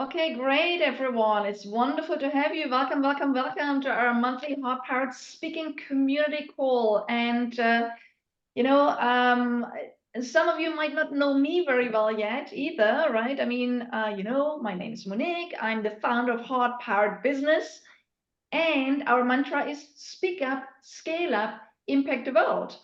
Okay, great, everyone. It's wonderful to have you. Welcome, welcome, welcome to our monthly Hot Powered Speaking Community Call. You know, um, some of you might not know me very well yet either, right? My name is Monique. I'm the founder of Hot Powered Business, and our mantra is speak up, scale up, impact the world.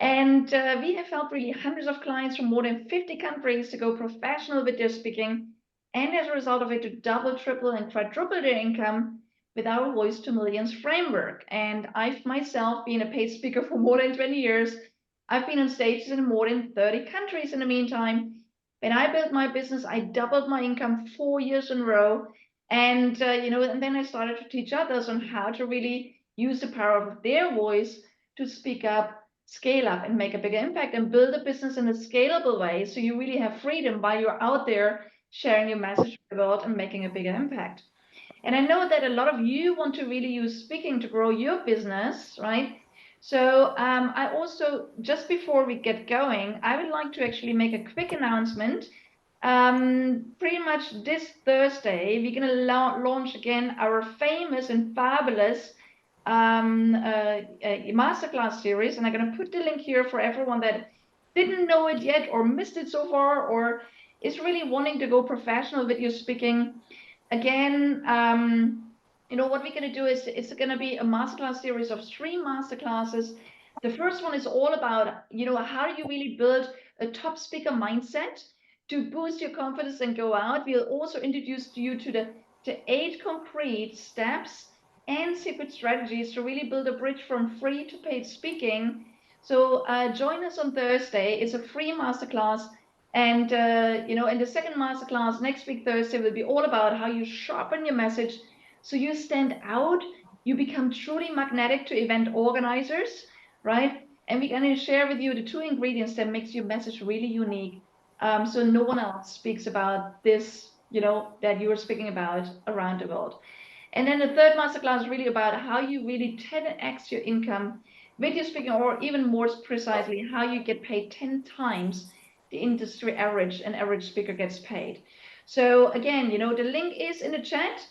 We have helped really hundreds of clients from more than 50 countries to go professional with their speaking, and as a result of it, to double, triple, and quadruple their income with our Voice to Millions framework. And I've myself been a paid speaker for more than 20 years. I've been on stages in more than 30 countries in the meantime. When I built my business, I doubled my income 4 years in a row. And then I started to teach others on how to really use the power of their voice to speak up, scale up, and make a bigger impact and build a business in a scalable way. So you really have freedom while you're out there sharing your message with the world and making a bigger impact. And I know that a lot of you want to really use speaking to grow your business, right? I also, just before we get going, I would like to actually make a quick announcement. Pretty much this Thursday, we're going to launch again our famous and fabulous masterclass series. And I'm going to put the link here for everyone that didn't know it yet or missed it so far or is really wanting to go professional with your speaking. Again, what we're going to do is it's going to be a masterclass series of 3 masterclasses. The first one is all about, how do you really build a top speaker mindset to boost your confidence and go out. We'll also introduce you to 8 concrete steps and secret strategies to really build a bridge from free to paid speaking. So join us on Thursday. It's a free masterclass. And the second masterclass next week, Thursday, will be all about how you sharpen your message so you stand out, you become truly magnetic to event organizers, right? And we're going to share with you the 2 ingredients that makes your message really unique. So no one else speaks about this, that you are speaking about around the world. And then the third masterclass is really about how you really 10x your income with your speaking, or even more precisely, how you get paid 10 times the industry average an average speaker gets paid. So again, the link is in the chat.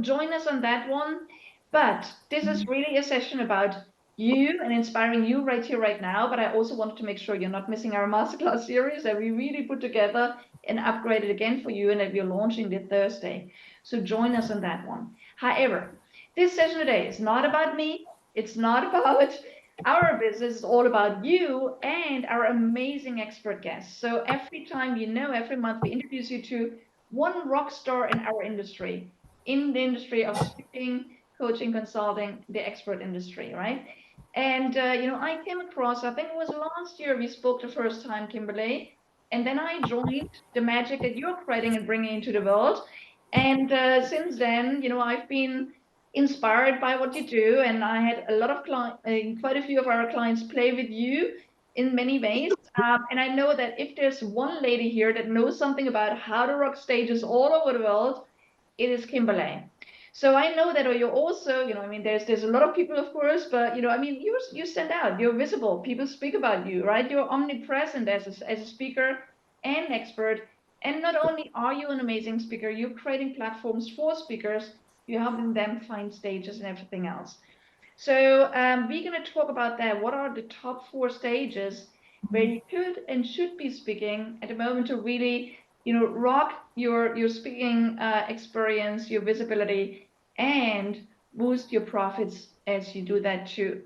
Join us on that one. But this is really a session about you and inspiring you right here, right now. But I also wanted to make sure you're not missing our masterclass series that we really put together and upgraded again for you and that we're launching this Thursday. So join us on that one. However, this session today is not about me. It's not about our business. It's all about you and our amazing expert guests. So every time, every month we introduce you to one rock star in our industry, in the industry of speaking, coaching, consulting, the expert industry, right? I came across, I think it was last year we spoke the first time, Kimberly, and then I joined the magic that you're creating and bringing into the world. And since then, I've been inspired by what you do, and I had a lot of quite a few of our clients play with you in many ways. And I know that if there's one lady here that knows something about how to rock stages all over the world, it is Kimberly. So I know that you're also, there's a lot of people, of course, but you stand out. You're visible. People speak about you, right? You're omnipresent as a speaker and expert. And not only are you an amazing speaker, you're creating platforms for speakers. You're helping them find stages and everything else. So we're going to talk about that. What are the top 4 stages where you could and should be speaking at the moment to really, rock your speaking experience, your visibility, and boost your profits as you do that too.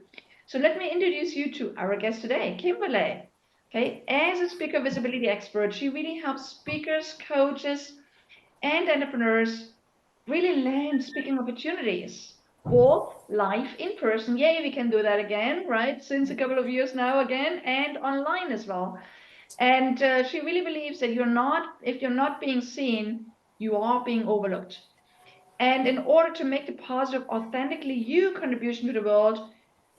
So let me introduce you to our guest today, Kimberly. Okay, as a speaker visibility expert, she really helps speakers, coaches, and entrepreneurs really land speaking opportunities or live in person. Yay, we can do that again, right? Since a couple of years now again, and online as well. And she really believes that if you're not being seen, you are being overlooked. And in order to make the positive, authentically you contribution to the world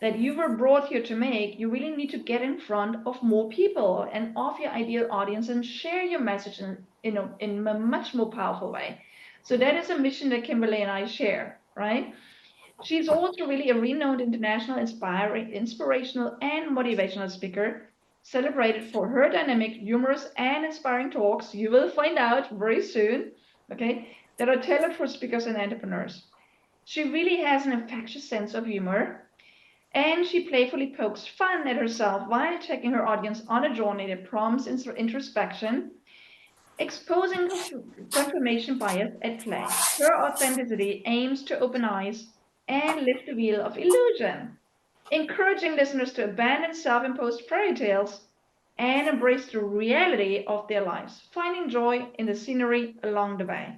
that you were brought here to make, you really need to get in front of more people and of your ideal audience and share your message in a much more powerful way. So that is a mission that Kimberly and I share, right? She's also really a renowned international inspirational and motivational speaker, celebrated for her dynamic, humorous, and inspiring talks. You will find out very soon. okay, that are tailored for speakers and entrepreneurs. She really has an infectious sense of humor, and she playfully pokes fun at herself while taking her audience on a journey that prompts introspection, exposing confirmation bias at play. Her authenticity aims to open eyes and lift the veil of illusion, encouraging listeners to abandon self-imposed fairy tales and embrace the reality of their lives, finding joy in the scenery along the way.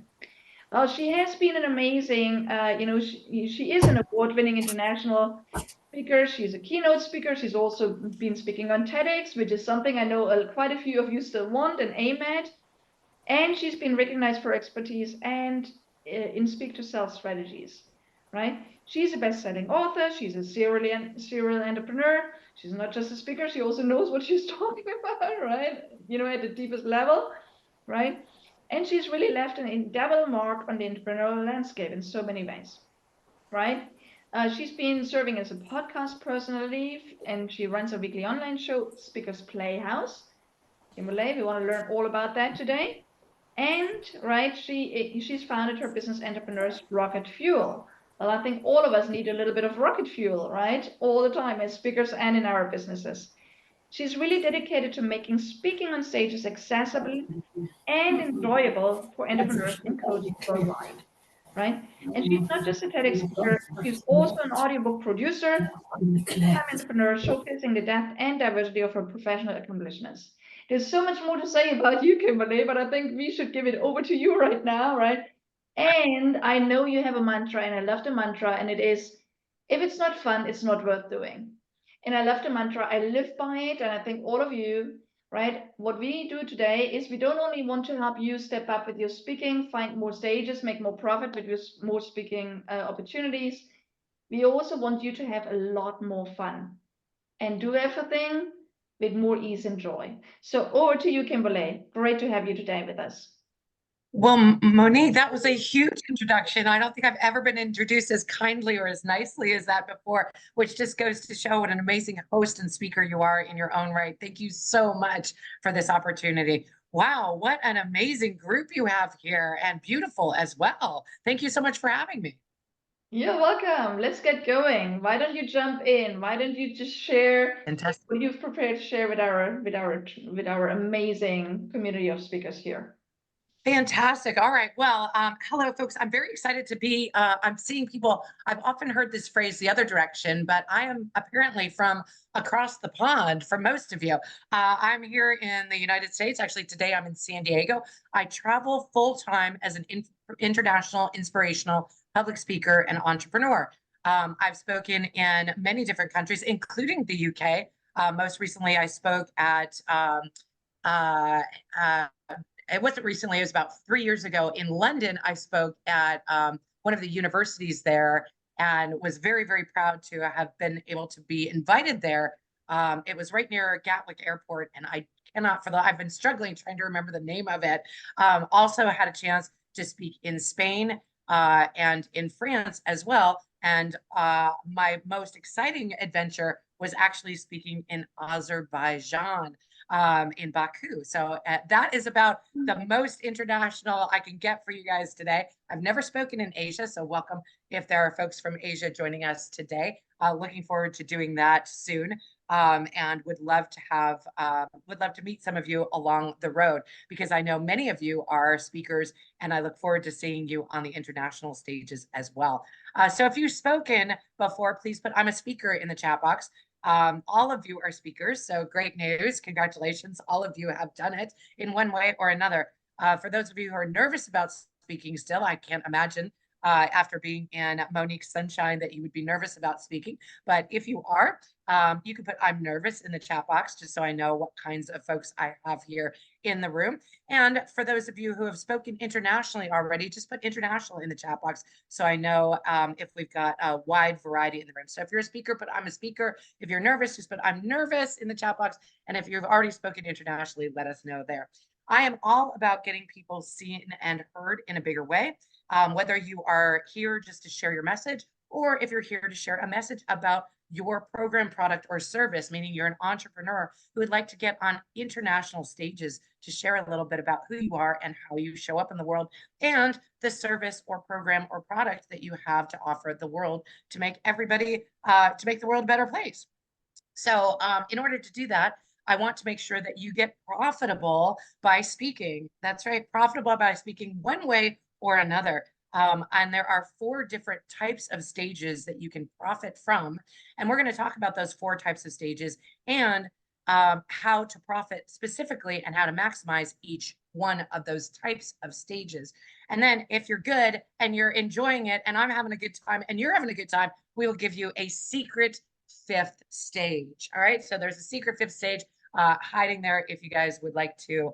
Well, she has been an amazing, she is an award-winning international speaker. She's a keynote speaker. She's also been speaking on TEDx, which is something I know quite a few of you still want and aim at. And she's been recognized for expertise and in speak to sell strategies, right? She's a best-selling author. She's a serial entrepreneur. She's not just a speaker. She also knows what she's talking about, right? At the deepest level, right? And she's really left an indelible mark on the entrepreneurial landscape in so many ways, right? She's been serving as a podcast personality, and she runs a weekly online show, Speakers Playhouse. Kimberly, we want to learn all about that today. And right, she's founded her business Entrepreneurs Rocket Fuel. Well, I think all of us need a little bit of rocket fuel, right? All the time as speakers and in our businesses. She's really dedicated to making speaking on stages accessible and enjoyable for entrepreneurs and coaches worldwide, right? And she's not just a TEDx speaker, she's also an audiobook producer, full-time entrepreneur, showcasing the depth and diversity of her professional accomplishments. There's so much more to say about you, Kimberly, but I think we should give it over to you right now, right? And I know you have a mantra, and I love the mantra, and it is, if it's not fun, it's not worth doing. And I love the mantra. I live by it, and I think all of you, right? What we do today is we don't only want to help you step up with your speaking, find more stages, make more profit with your more speaking opportunities. We also want you to have a lot more fun and do everything with more ease and joy. So over to you, Kimberly. Great to have you today with us. Well, Monique, that was a huge introduction. I don't think I've ever been introduced as kindly or as nicely as that before, which just goes to show what an amazing host and speaker you are in your own right. Thank you so much for this opportunity. Wow, what an amazing group you have here, and beautiful as well. Thank you so much for having me. You're welcome. Let's get going. Why don't you jump in? Why don't you just share Fantastic. what you've prepared to share with our amazing community of speakers here? Fantastic. All right. Well, hello, folks. I'm very excited to be. I'm seeing people. I've often heard this phrase the other direction, but I am apparently from across the pond for most of you. I'm here in the United States. Actually, today I'm in San Diego. I travel full time as an international inspirational public speaker and entrepreneur. I've spoken in many different countries, including the UK. Most recently, I spoke at it wasn't recently, it was about 3 years ago in London. I spoke at one of the universities there and was very, very proud to have been able to be invited there. It was right near Gatwick Airport, and I cannot I've been struggling trying to remember the name of it. Also had a chance to speak in Spain and in France as well. And my most exciting adventure was actually speaking in Azerbaijan, in Baku. So that is about the most international I can get for you guys today. I've never spoken in Asia, so welcome if there are folks from Asia joining us today. Looking forward to doing that soon. And would love to meet some of you along the road, because I know many of you are speakers, and I look forward to seeing you on the international stages as well. So if you've spoken before, please put "I'm a speaker" in the chat box. All of you are speakers, so great news. Congratulations. All of you have done it in one way or another. For those of you who are nervous about speaking still, I can't imagine after being in Monique's sunshine that you would be nervous about speaking. But if you are, you can put "I'm nervous" in the chat box, just so I know what kinds of folks I have here in the room. And for those of you who have spoken internationally already, just put "international" in the chat box, so I know if we've got a wide variety in the room. So if you're a speaker, put "I'm a speaker." If you're nervous, just put "I'm nervous" in the chat box. And if you've already spoken internationally, let us know there. I am all about getting people seen and heard in a bigger way. Whether you are here just to share your message, or if you're here to share a message about your program, product, or service, meaning you're an entrepreneur who would like to get on international stages to share a little bit about who you are and how you show up in the world, and the service or program or product that you have to offer the world to make everybody, to make the world a better place. So, in order to do that, I want to make sure that you get profitable by speaking. That's right, profitable by speaking one way or another. And there are 4 different types of stages that you can profit from. And we're going to talk about those 4 types of stages and how to profit specifically and how to maximize each one of those types of stages. And then, if you're good and you're enjoying it, and I'm having a good time and you're having a good time, we will give you a secret 5th stage. All right. So there's a secret 5th stage hiding there if you guys would like to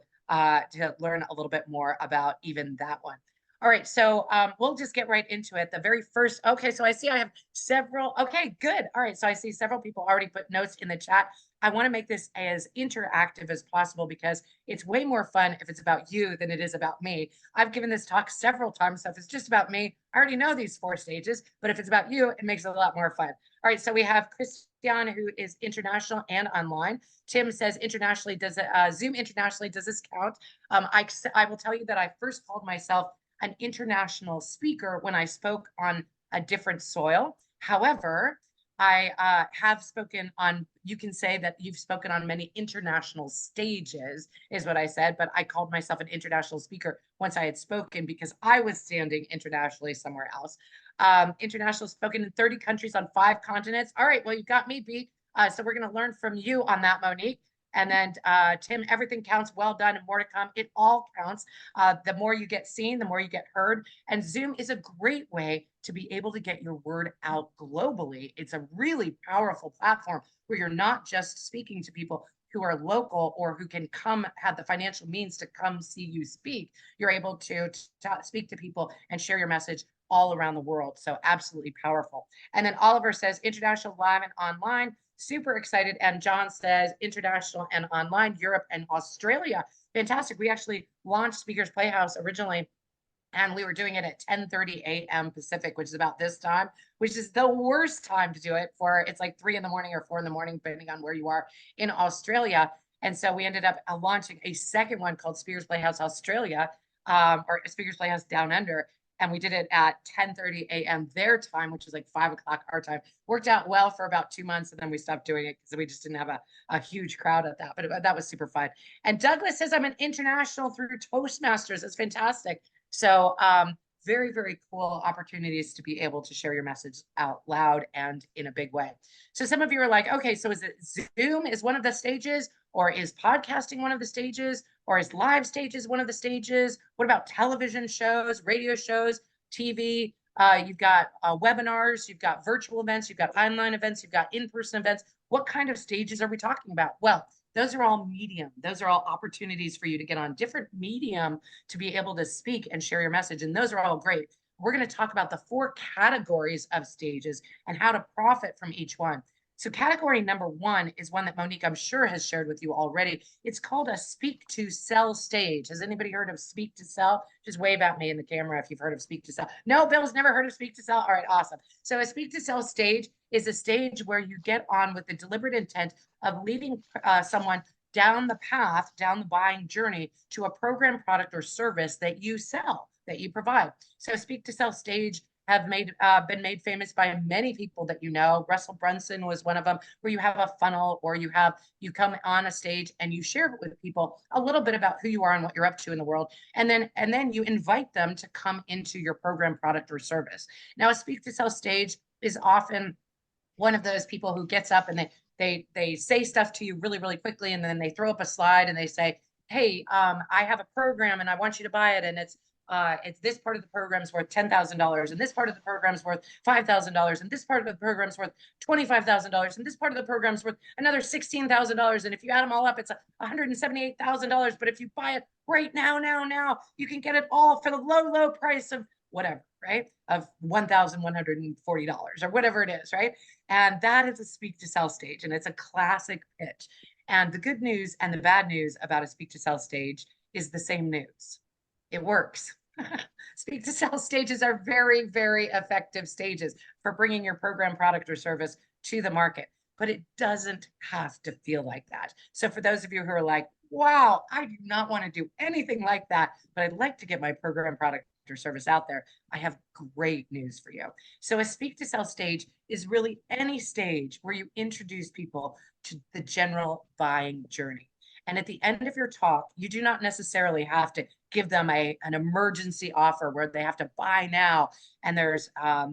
learn a little bit more about even that one. All right. So we'll just get right into it. The very first. Okay. So I see I have several. Okay, good. All right. So I see several people already put notes in the chat. I want to make this as interactive as possible because it's way more fun if it's about you than it is about me. I've given this talk several times. So if it's just about me, I already know these 4 stages, but if it's about you, it makes it a lot more fun. All right, so we have Christian, who is international and online. Tim says internationally, does it, Zoom internationally, does this count? I will tell you that I first called myself an international speaker when I spoke on a different soil. However, I have spoken on, you can say that you've spoken on many international stages, is what I said, but I called myself an international speaker once I had spoken because I was standing internationally somewhere else. International spoken in 30 countries on 5 continents. All right, well, you got me beat. So we're going to learn from you on that, Monique. And then Tim, everything counts. Well done, and more to come. It all counts. The more you get seen, the more you get heard. And Zoom is a great way to be able to get your word out globally. It's a really powerful platform where you're not just speaking to people who are local or who can come have the financial means to come see you speak. You're able to speak to people and share your message all around the world. So absolutely powerful. And then Oliver says international, live, and online. Super excited. And John says international and online, Europe and Australia. Fantastic. We actually launched Speakers Playhouse originally, and we were doing it at 10:30 a.m. Pacific, which is about this time, which is the worst time to do it for. It's like 3 in the morning or 4 in the morning, depending on where you are in Australia. And so we ended up launching a second one called Speakers Playhouse Australia, or Speakers Playhouse Down Under. And we did it at 10:30 a.m. their time, which is like 5 o'clock our time. Worked out well for about 2 months, and then we stopped doing it because we just didn't have a huge crowd at that. But that was super fun. And Douglas says, I'm an international through Toastmasters. That's fantastic. So very, very cool opportunities to be able to share your message out loud and in a big way. So some of you are like, okay, so is it Zoom is one of the stages, or is podcasting one of the stages, or is live stages one of the stages? What about television shows, radio shows, TV? You've got webinars, you've got virtual events, you've got online events, you've got in-person events. What kind of stages are we talking about? Well, those are all medium. Those are all opportunities for you to get on different medium to be able to speak and share your message. And those are all great. We're going to talk about the 4 categories of stages and how to profit from each one. So category number 1 is one that Monique, I'm sure, has shared with you already. It's called a speak to sell stage. Has anybody heard of speak to sell? Just wave at me in the camera if you've heard of speak to sell. No, Bill's never heard of speak to sell. All right, awesome. So a speak to sell stage is a stage where you get on with the deliberate intent of leading someone down the path, down the buying journey to a program, product, or service that you sell, that you provide. So speak to sell stage have been made famous by many people that you know. Russell Brunson was one of them, where you have a funnel, or you come on a stage and you share with people a little bit about who you are and what you're up to in the world, and then you invite them to come into your program, product, or service. Now, a speak to sell stage is often one of those people who gets up and they say stuff to you really, really quickly, and then they throw up a slide and they say, hey, I have a program and I want you to buy it, and it's this part of the program's worth $10,000, and this part of the program's worth $5,000, and this part of the program's worth $25,000, and this part of the program's worth another $16,000, and if you add them all up, it's $178,000. But if you buy it right now, you can get it all for the low price of whatever, right? Of $1,140 or whatever it is, right? And that is a speak to sell stage, and it's a classic pitch. And the good news and the bad news about a speak to sell stage is the same news. It works. Speak to sell stages are very, very effective stages for bringing your program, product, or service to the market, but it doesn't have to feel like that. So for those of you who are like, wow, I do not want to do anything like that, but I'd like to get my program, product, or service out there, I have great news for you. So a speak to sell stage is really any stage where you introduce people to the general buying journey. And at the end of your talk, you do not necessarily have to give them an emergency offer where they have to buy now, and there's a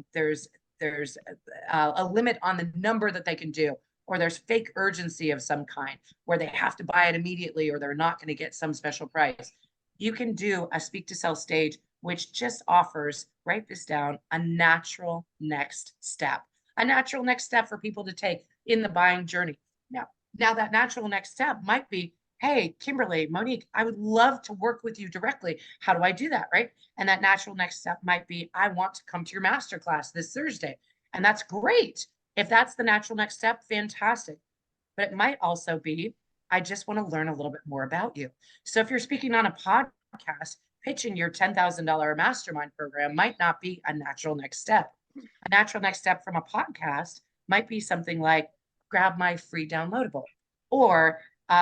limit on the number that they can do, or there's fake urgency of some kind where they have to buy it immediately or they're not going to get some special price. You can do a speak to sell stage which just offers, write this down, a natural next step, a natural next step for people to take in the buying journey. Now that natural next step might be, hey, Kimberly, Monique, I would love to work with you directly. How do I do that, right? And that natural next step might be, I want to come to your masterclass this Thursday. And that's great. If that's the natural next step, fantastic. But it might also be, I just want to learn a little bit more about you. So if you're speaking on a podcast, pitching your $10,000 mastermind program might not be a natural next step. A natural next step from a podcast might be something like, grab my free downloadable, or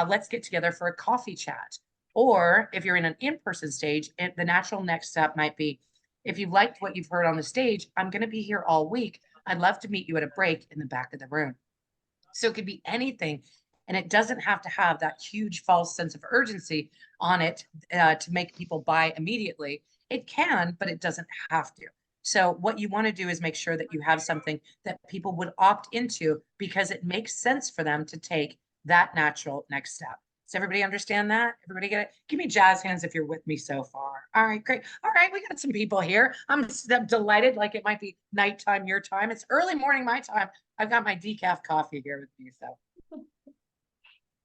let's get together for a coffee chat. Or if you're in an in-person stage, the natural next step might be, if you liked what you've heard on the stage, I'm going to be here all week. I'd love to meet you at a break in the back of the room. So it could be anything. And it doesn't have to have that huge false sense of urgency on it to make people buy immediately. It can, but it doesn't have to. So what you want to do is make sure that you have something that people would opt into because it makes sense for them to take that natural next step. Does everybody understand that? Everybody get it? Give me jazz hands if you're with me so far. All right, great. All right, we got some people here. I'm delighted, like it might be nighttime your time. It's early morning my time. I've got my decaf coffee here with me, so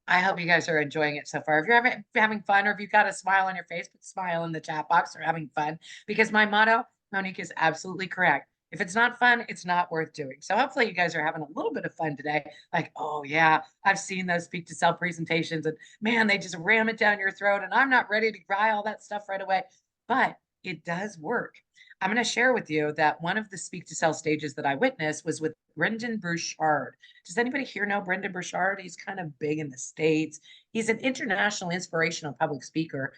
I hope you guys are enjoying it so far. If you're having fun, or if you've got a smile on your face, put a smile in the chat box or having fun, because my motto, Monique, is absolutely correct. If it's not fun, it's not worth doing. So hopefully you guys are having a little bit of fun today. Like, oh yeah, I've seen those speak to sell presentations and man, they just ram it down your throat and I'm not ready to try all that stuff right away. But it does work. I'm going to share with you that one of the speak to sell stages that I witnessed was with Brendan Burchard. Does anybody here know Brendan Burchard? He's kind of big in the States. He's an international inspirational public speaker.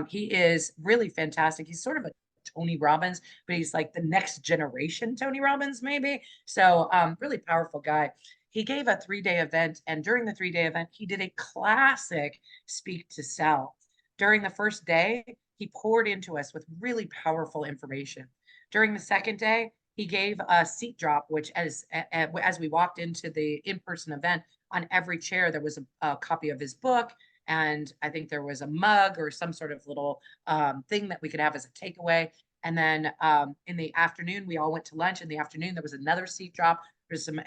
He is really fantastic. He's sort of a Tony Robbins, but he's like the next generation Tony Robbins, maybe. So really powerful guy. He gave a 3-day event, and during the 3-day event, he did a classic speak to sell. During the first day, he poured into us with really powerful information. During the second day, he gave a seat drop, which as we walked into the in-person event, on every chair, there was a copy of his book. And I think there was a mug or some sort of little thing that we could have as a takeaway. And then in the afternoon, we all went to lunch. In the afternoon, there was another seat drop. There's some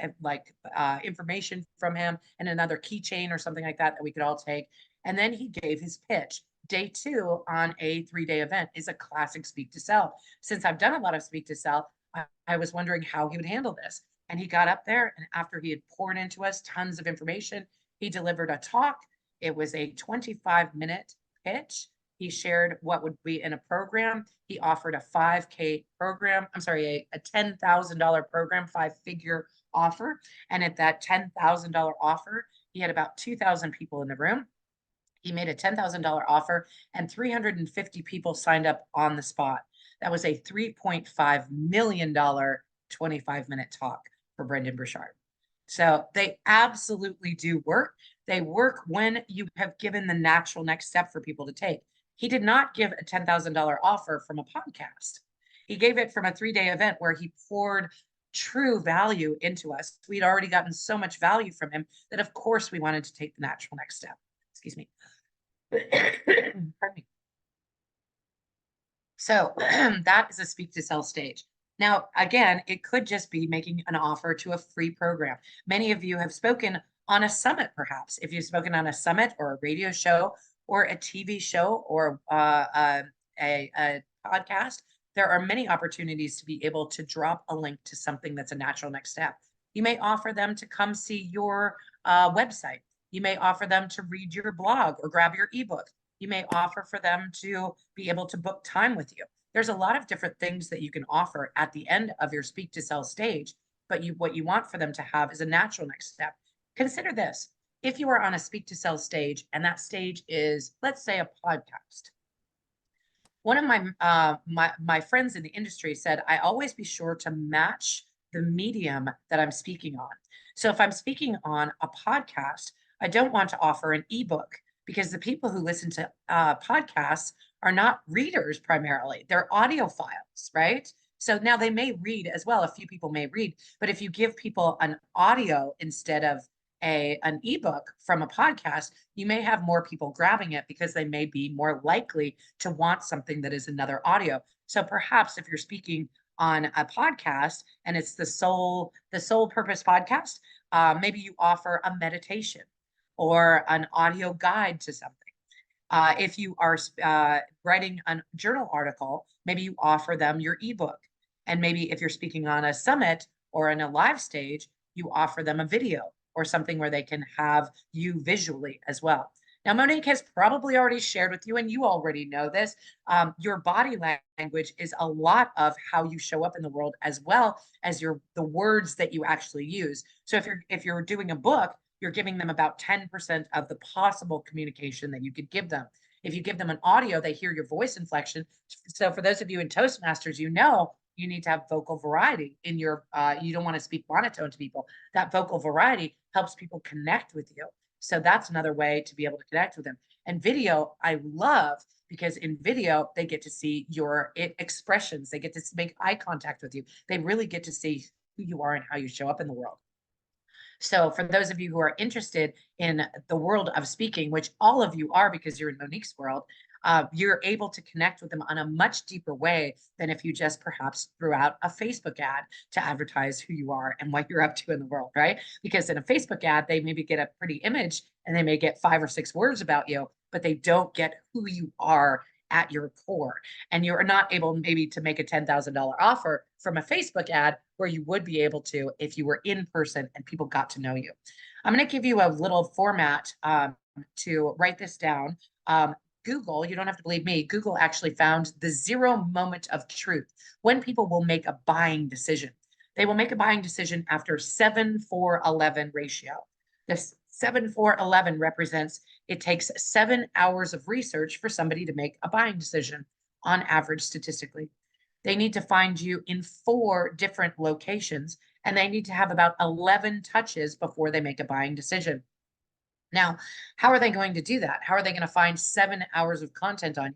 information from him and another keychain or something like that we could all take. And then he gave his pitch. Day 2 on a 3-day event is a classic speak to sell. Since I've done a lot of speak to sell, I was wondering how he would handle this. And he got up there, and after he had poured into us tons of information, he delivered a talk. It was a 25-minute pitch. He shared what would be in a program. He offered a 5K program. I'm sorry, a $10,000 program, 5-figure offer. And at that $10,000 offer, he had about 2,000 people in the room. He made a $10,000 offer and 350 people signed up on the spot. That was a $3.5 million 25-minute talk for Brendan Burchard. So they absolutely do work. They work when you have given the natural next step for people to take. He did not give a $10,000 offer from a podcast. He gave it from a 3-day event where he poured true value into us. We'd already gotten so much value from him that, of course, we wanted to take the natural next step. Excuse me. Pardon me. So that is a speak to sell stage. Now, again, it could just be making an offer to a free program. Many of you have spoken on a summit, perhaps. If you've spoken on a summit or a radio show or a TV show or a podcast, there are many opportunities to be able to drop a link to something that's a natural next step. You may offer them to come see your website. You may offer them to read your blog or grab your ebook. You may offer for them to be able to book time with you. There's a lot of different things that you can offer at the end of your speak to sell stage. but what you want for them to have is a natural next step. Consider this. If you are on a speak to sell stage and that stage is, let's say, a podcast. One of my friends in the industry said, I always be sure to match the medium that I'm speaking on. So if I'm speaking on a podcast, I don't want to offer an ebook because the people who listen to podcasts are not readers primarily, they're audiophiles, right? So now they may read as well. A few people may read, but if you give people an audio instead of an ebook from a podcast, you may have more people grabbing it because they may be more likely to want something that is another audio. So perhaps if you're speaking on a podcast and it's the sole purpose podcast, maybe you offer a meditation or an audio guide to something. If you are writing a journal article, maybe you offer them your ebook. And maybe if you're speaking on a summit or in a live stage, you offer them a video or something where they can have you visually as well. Now, Monique has probably already shared with you, and you already know this, your body language is a lot of how you show up in the world, as well as the words that you actually use. So if you're doing a book, you're giving them about 10% of the possible communication that you could give them. If you give them an audio, they hear your voice inflection. So for those of you in Toastmasters, you need to have vocal variety in your, you don't want to speak monotone to people. That vocal variety helps people connect with you. So that's another way to be able to connect with them. And video, I love, because in video, they get to see your expressions. They get to make eye contact with you. They really get to see who you are and how you show up in the world. So for those of you who are interested in the world of speaking, which all of you are because you're in Monique's world, you're able to connect with them on a much deeper way than if you just perhaps threw out a Facebook ad to advertise who you are and what you're up to in the world, right? Because in a Facebook ad, they maybe get a pretty image and they may get 5 or 6 words about you, but they don't get who you are at your core. And you're not able maybe to make a $10,000 offer from a Facebook ad where you would be able to if you were in person and people got to know you. I'm going to give you a little format to write this down. Google, you don't have to believe me, Google actually found the 0 moment of truth when people will make a buying decision. They will make a buying decision after 7-4-11 ratio. This 7-4-11 represents it takes 7 hours of research for somebody to make a buying decision on average statistically. They need to find you in 4 different locations, and they need to have about 11 touches before they make a buying decision. Now, how are they going to do that? How are they going to find 7 hours of content on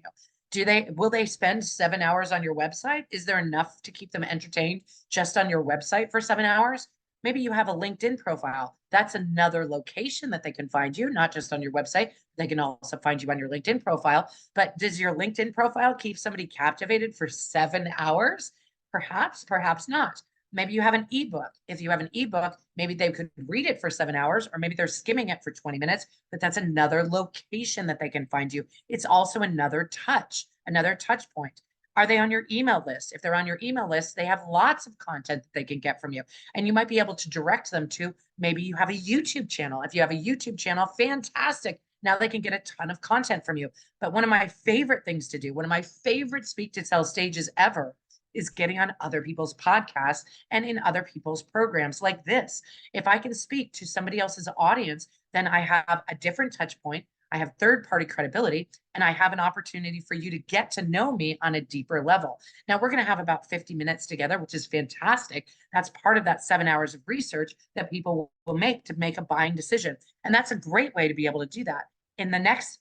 you? Will they spend 7 hours on your website? Is there enough to keep them entertained just on your website for 7 hours? Maybe you have a LinkedIn profile. That's another location that they can find you, not just on your website. They can also find you on your LinkedIn profile. But does your LinkedIn profile keep somebody captivated for 7 hours? Perhaps, perhaps not. Maybe you have an ebook. If you have an ebook, maybe they could read it for 7 hours, or maybe they're skimming it for 20 minutes, but that's another location that they can find you. It's also another touch point. Are they on your email list? If they're on your email list, they have lots of content that they can get from you. And you might be able to direct them to, maybe you have a YouTube channel. If you have a YouTube channel, fantastic. Now they can get a ton of content from you. But one of my favorite things to do, one of my favorite speak to sell stages ever, is getting on other people's podcasts and in other people's programs like this. If I can speak to somebody else's audience, then I have a different touch point. I have third-party credibility, and I have an opportunity for you to get to know me on a deeper level. Now, we're going to have about 50 minutes together, which is fantastic. That's part of that 7 hours of research that people will make to make a buying decision. And that's a great way to be able to do that. In the next,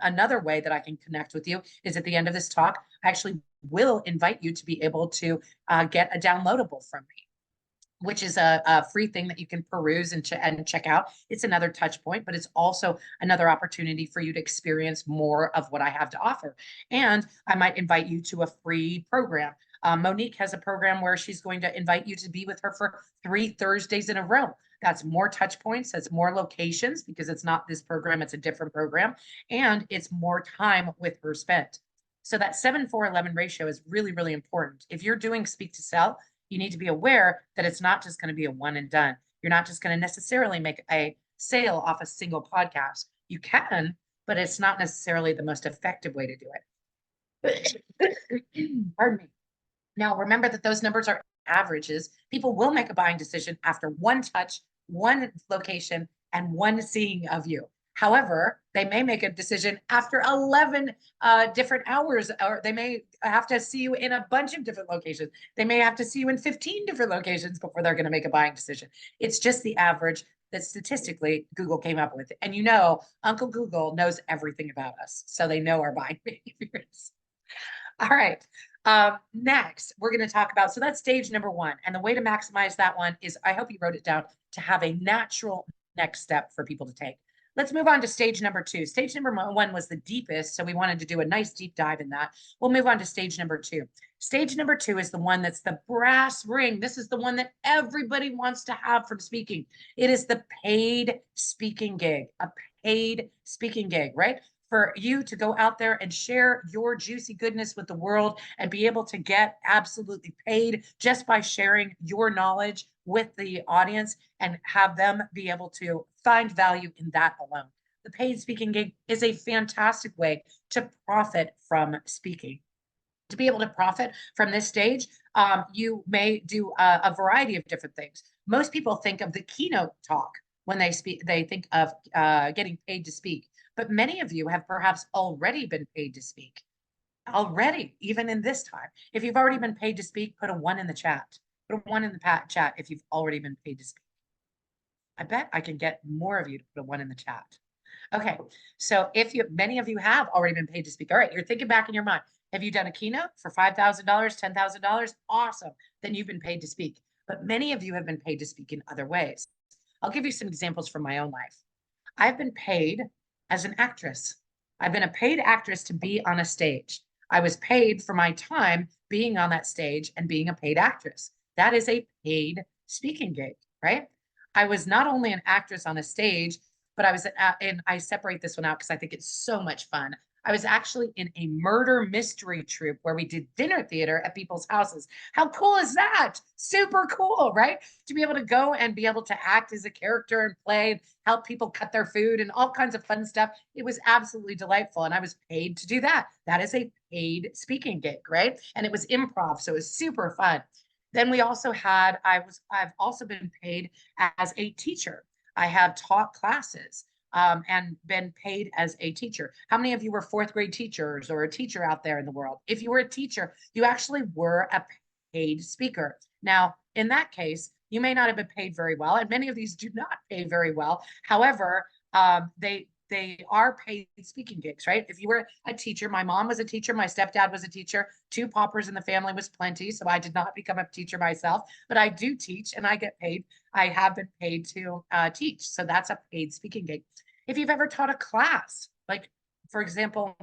another way that I can connect with you is at the end of this talk, I actually will invite you to be able to get a downloadable from me, which is a free thing that you can peruse and check out. It's another touch point, but it's also another opportunity for you to experience more of what I have to offer. And I might invite you to a free program. Monique has a program where she's going to invite you to be with her for 3 Thursdays in a row. That's more touch points, that's more locations, because it's not this program, it's a different program, and it's more time with her spent. So that 7-4-11 ratio is really, really important. If you're doing speak to sell, you need to be aware that it's not just going to be a one and done. You're not just going to necessarily make a sale off a single podcast. You can, but it's not necessarily the most effective way to do it. Pardon me. Now, remember that those numbers are average is people will make a buying decision after one touch, one location, and one seeing of you. However, they may make a decision after 11 different hours, or they may have to see you in a bunch of different locations. They may have to see you in 15 different locations before they're going to make a buying decision. It's just the average that statistically Google came up with. And you know, Uncle Google knows everything about us. So they know our buying behaviors. All right. Next, we're going to talk about, so that's stage number one. And the way to maximize that one is, I hope you wrote it down, to have a natural next step for people to take. Let's move on to stage number two. Stage number one was the deepest, so we wanted to do a nice deep dive in that. We'll move on to stage number two. Stage number two is the one that's the brass ring. This is the one that everybody wants to have from speaking. It is the paid speaking gig, a paid speaking gig, right? For you to go out there and share your juicy goodness with the world and be able to get absolutely paid just by sharing your knowledge with the audience and have them be able to find value in that alone. The paid speaking gig is a fantastic way to profit from speaking. To be able to profit from this stage, you may do a variety of different things. Most people think of the keynote talk when they speak, they think of getting paid to speak. But many of you have perhaps already been paid to speak already, even in this time. If you've already been paid to speak, put a 1 in the chat. Put a 1 in the chat if you've already been paid to speak. I bet I can get more of you to put a 1 in the chat. Okay, so if many of you have already been paid to speak. All right, you're thinking back in your mind. Have you done a keynote for $5,000, $10,000? Awesome, then you've been paid to speak. But many of you have been paid to speak in other ways. I'll give you some examples from my own life. I've been paid as an actress. I've been a paid actress to be on a stage. I was paid for my time being on that stage and being a paid actress. That is a paid speaking gig, right? I was not only an actress on a stage, but I was, and I separate this one out because I think it's so much fun. I was actually in a murder mystery troupe where we did dinner theater at people's houses. How cool is that? Super cool, right? To be able to go and be able to act as a character and play and help people cut their food and all kinds of fun stuff. It was absolutely delightful. And I was paid to do that. That is a paid speaking gig, right? And it was improv. So it was super fun. Then we also had, I've also been paid as a teacher. I have taught classes. And been paid as a teacher. How many of you were fourth grade teachers or a teacher out there in the world? If you were a teacher, you actually were a paid speaker. Now, in that case, you may not have been paid very well, and many of these do not pay very well. However, they are paid speaking gigs, right? If you were a teacher, my mom was a teacher, my stepdad was a teacher, 2 paupers in the family was plenty, so I did not become a teacher myself, but I do teach and I get paid. I have been paid to teach, so that's a paid speaking gig. If you've ever taught a class, like for example,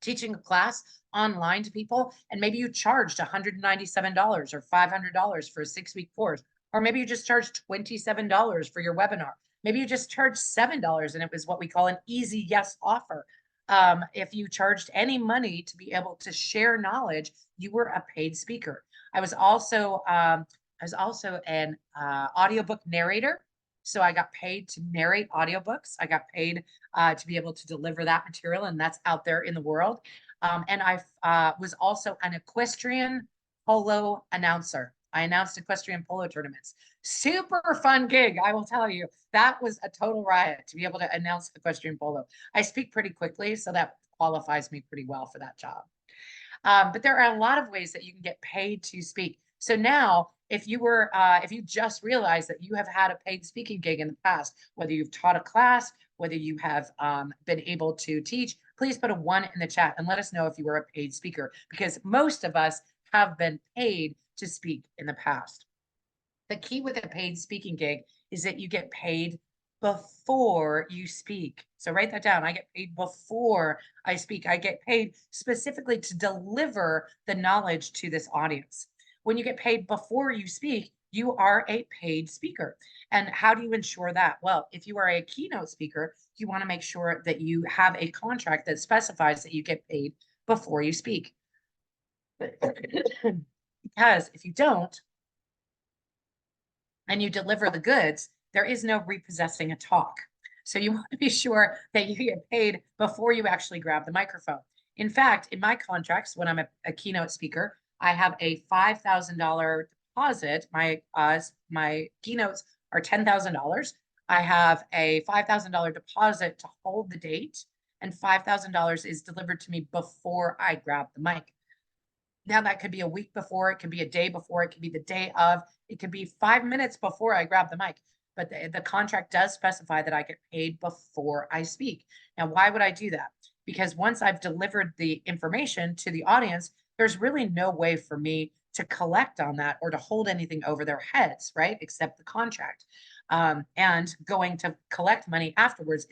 teaching a class online to people, and maybe you charged $197 or $500 for a 6-week course, or maybe you just charged $27 for your webinar. Maybe you just charged $7 and it was what we call an easy yes offer. If you charged any money to be able to share knowledge, you were a paid speaker. I was also an audiobook narrator. So I got paid to narrate audiobooks. I got paid to be able to deliver that material, and that's out there in the world. And I was also an equestrian polo announcer. I announced equestrian polo tournaments. Super fun gig, I will tell you. That was a total riot to be able to announce equestrian polo. I speak pretty quickly, so that qualifies me pretty well for that job. But there are a lot of ways that you can get paid to speak. So now, if you just realized that you have had a paid speaking gig in the past, whether you've taught a class, whether you have been able to teach, please put a 1 in the chat and let us know if you were a paid speaker, because most of us have been paid to speak in the past. The key with a paid speaking gig is that you get paid before you speak. So write that down. I get paid before I speak. I get paid specifically to deliver the knowledge to this audience. When you get paid before you speak, you are a paid speaker. And how do you ensure that? Well, if you are a keynote speaker, you want to make sure that you have a contract that specifies that you get paid before you speak. Because if you don't, and you deliver the goods, there is no repossessing a talk. So you want to be sure that you get paid before you actually grab the microphone. In fact, in my contracts, when I'm a keynote speaker, I have a $5,000 deposit. My keynotes are $10,000. I have a $5,000 deposit to hold the date, and $5,000 is delivered to me before I grab the mic. Now that could be a week before, it could be a day before, it could be the day of, it could be 5 minutes before I grab the mic. But the contract does specify that I get paid before I speak. Now, why would I do that? Because once I've delivered the information to the audience, there's really no way for me to collect on that or to hold anything over their heads, right? Except the contract. And going to collect money afterwards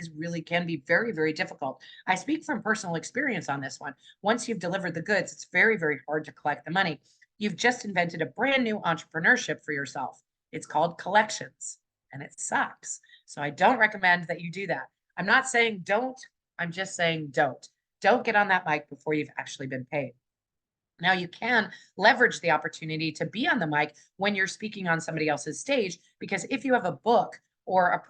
can be very, very difficult. I speak from personal experience on this one. Once you've delivered the goods, it's very, very hard to collect the money. You've just invented a brand new entrepreneurship for yourself. It's called collections, and it sucks. So I don't recommend that you do that. I'm not saying don't, I'm just saying don't. Don't get on that mic before you've actually been paid. Now, you can leverage the opportunity to be on the mic when you're speaking on somebody else's stage, because if you have a book or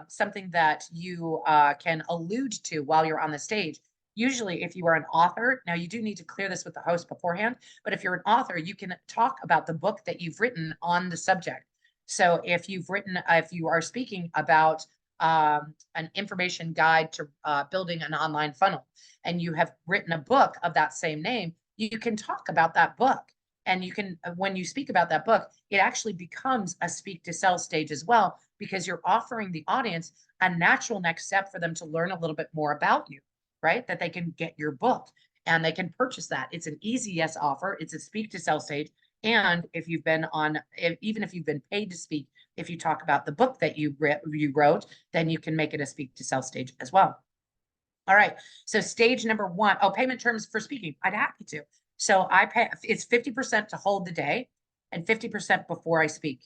something that you can allude to while you're on the stage, usually if you are an author, now you do need to clear this with the host beforehand, but if you're an author, you can talk about the book that you've written on the subject. So if you are speaking about an information guide to building an online funnel, and you have written a book of that same name, you can talk about that book. And you can, when you speak about that book, it actually becomes a speak to sell stage as well, because you're offering the audience a natural next step for them to learn a little bit more about you, right? That they can get your book and they can purchase that. It's an easy yes offer. It's a speak to sell stage. And if you've been even if you've been paid to speak, if you talk about the book that you wrote, then you can make it a speak to sell stage as well. All right. So stage number one, payment terms for speaking. I'd happy to. So I pay, it's 50% to hold the day and 50% before I speak.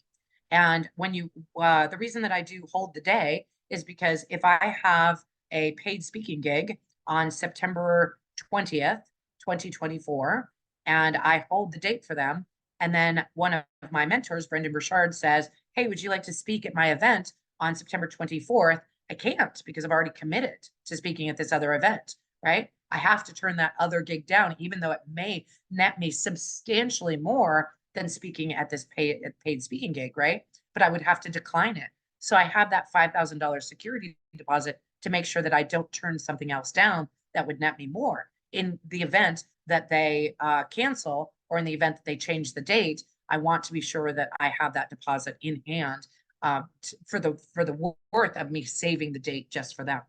And when the reason that I do hold the day is because if I have a paid speaking gig on September 20th, 2024, and I hold the date for them, and then one of my mentors, Brendan Burchard, says, hey, would you like to speak at my event on September 24th? I can't, because I've already committed to speaking at this other event, right? I have to turn that other gig down, even though it may net me substantially more than speaking at this paid speaking gig, right? But I would have to decline it. So I have that $5,000 security deposit to make sure that I don't turn something else down that would net me more. In the event that they cancel, or in the event that they change the date, I want to be sure that I have that deposit in hand for the worth of me saving the date just for them.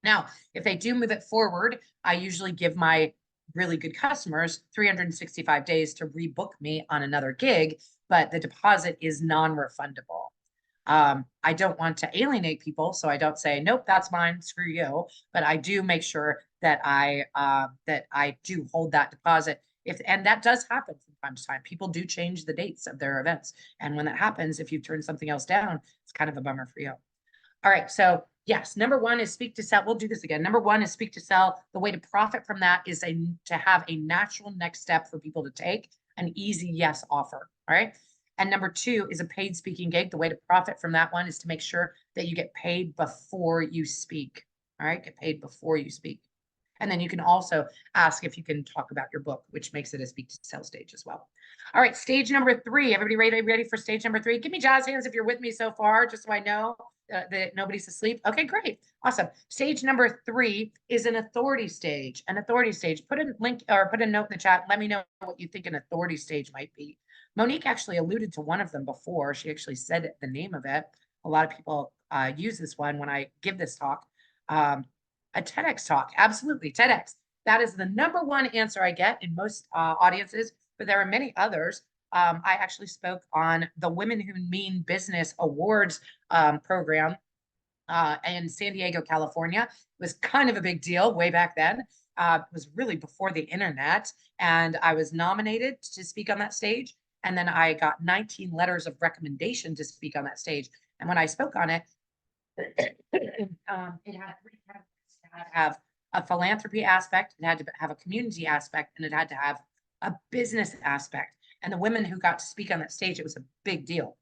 Now, if they do move it forward, I usually give my really good customers 365 days to rebook me on another gig, but the deposit is non-refundable. I don't want to alienate people, so I don't say, nope, that's mine, screw you. But I do make sure that I do hold that deposit. And that does happen from time to time. People do change the dates of their events. And when that happens, if you turn something else down, it's kind of a bummer for you. All right. So yes, number one is speak to sell. We'll do this again. Number one is speak to sell. The way to profit from that is to have a natural next step for people to take, an easy yes offer. All right. And number two is a paid speaking gig. The way to profit from that one is to make sure that you get paid before you speak. All right. Get paid before you speak. And then you can also ask if you can talk about your book, which makes it a speak to sell stage as well. All right, stage number three. Everybody ready for stage number three? Give me jazz hands if you're with me so far, just so I know that nobody's asleep. Okay, great. Awesome. Stage number three is an authority stage. An authority stage. Put a link or put a note in the chat. Let me know what you think an authority stage might be. Monique actually alluded to one of them before. She actually said the name of it. A lot of people use this one when I give this talk. A TEDx talk. Absolutely. TEDx. That is the number one answer I get in most audiences, but there are many others. I actually spoke on the Women Who Mean Business Awards program in San Diego, California. It was kind of a big deal way back then. It was really before the internet. And I was nominated to speak on that stage. And then I got 19 letters of recommendation to speak on that stage. And when I spoke on it, it had three categories. It had to have a philanthropy aspect, it had to have a community aspect, and it had to have a business aspect. And the women who got to speak on that stage, it was a big deal.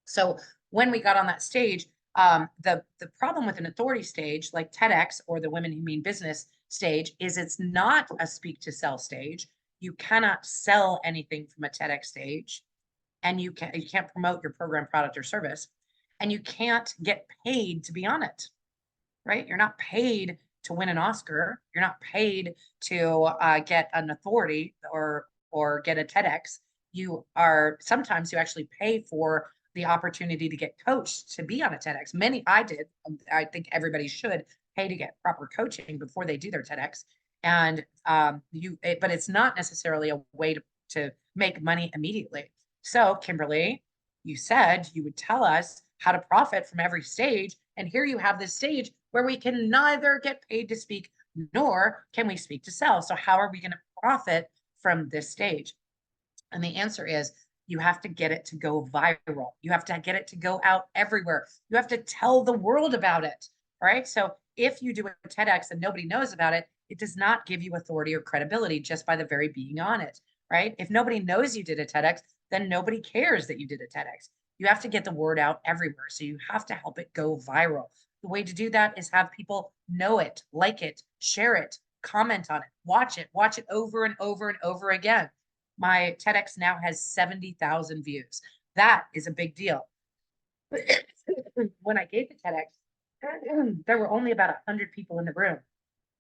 So when we got on that stage, the problem with an authority stage like TEDx or the Women Who Mean Business stage is it's not a speak to sell stage. You cannot sell anything from a TEDx stage. and you can't promote your program, product, or service, and you can't get paid to be on it, right? You're not paid to win an Oscar. You're not paid to get an authority or get a TEDx. You are sometimes you actually pay for the opportunity to get coached to be on a TEDx. I did. I think everybody should pay to get proper coaching before they do their TEDx. And but it's not necessarily a way to make money immediately. So, Kimberly, you said you would tell us how to profit from every stage. And here you have this stage where we can neither get paid to speak nor can we speak to sell. So, how are we going to profit from this stage? And the answer is you have to get it to go viral. You have to get it to go out everywhere. You have to tell the world about it. All right. So, if you do a TEDx and nobody knows about it, it does not give you authority or credibility just by the very being on it. Right. If nobody knows you did a TEDx, then nobody cares that you did a TEDx. You have to get the word out everywhere. So you have to help it go viral. The way to do that is have people know it, like it, share it, comment on it, watch it over and over and over again. My TEDx now has 70,000 views. That is a big deal. When I gave the TEDx, there were only about 100 people in the room.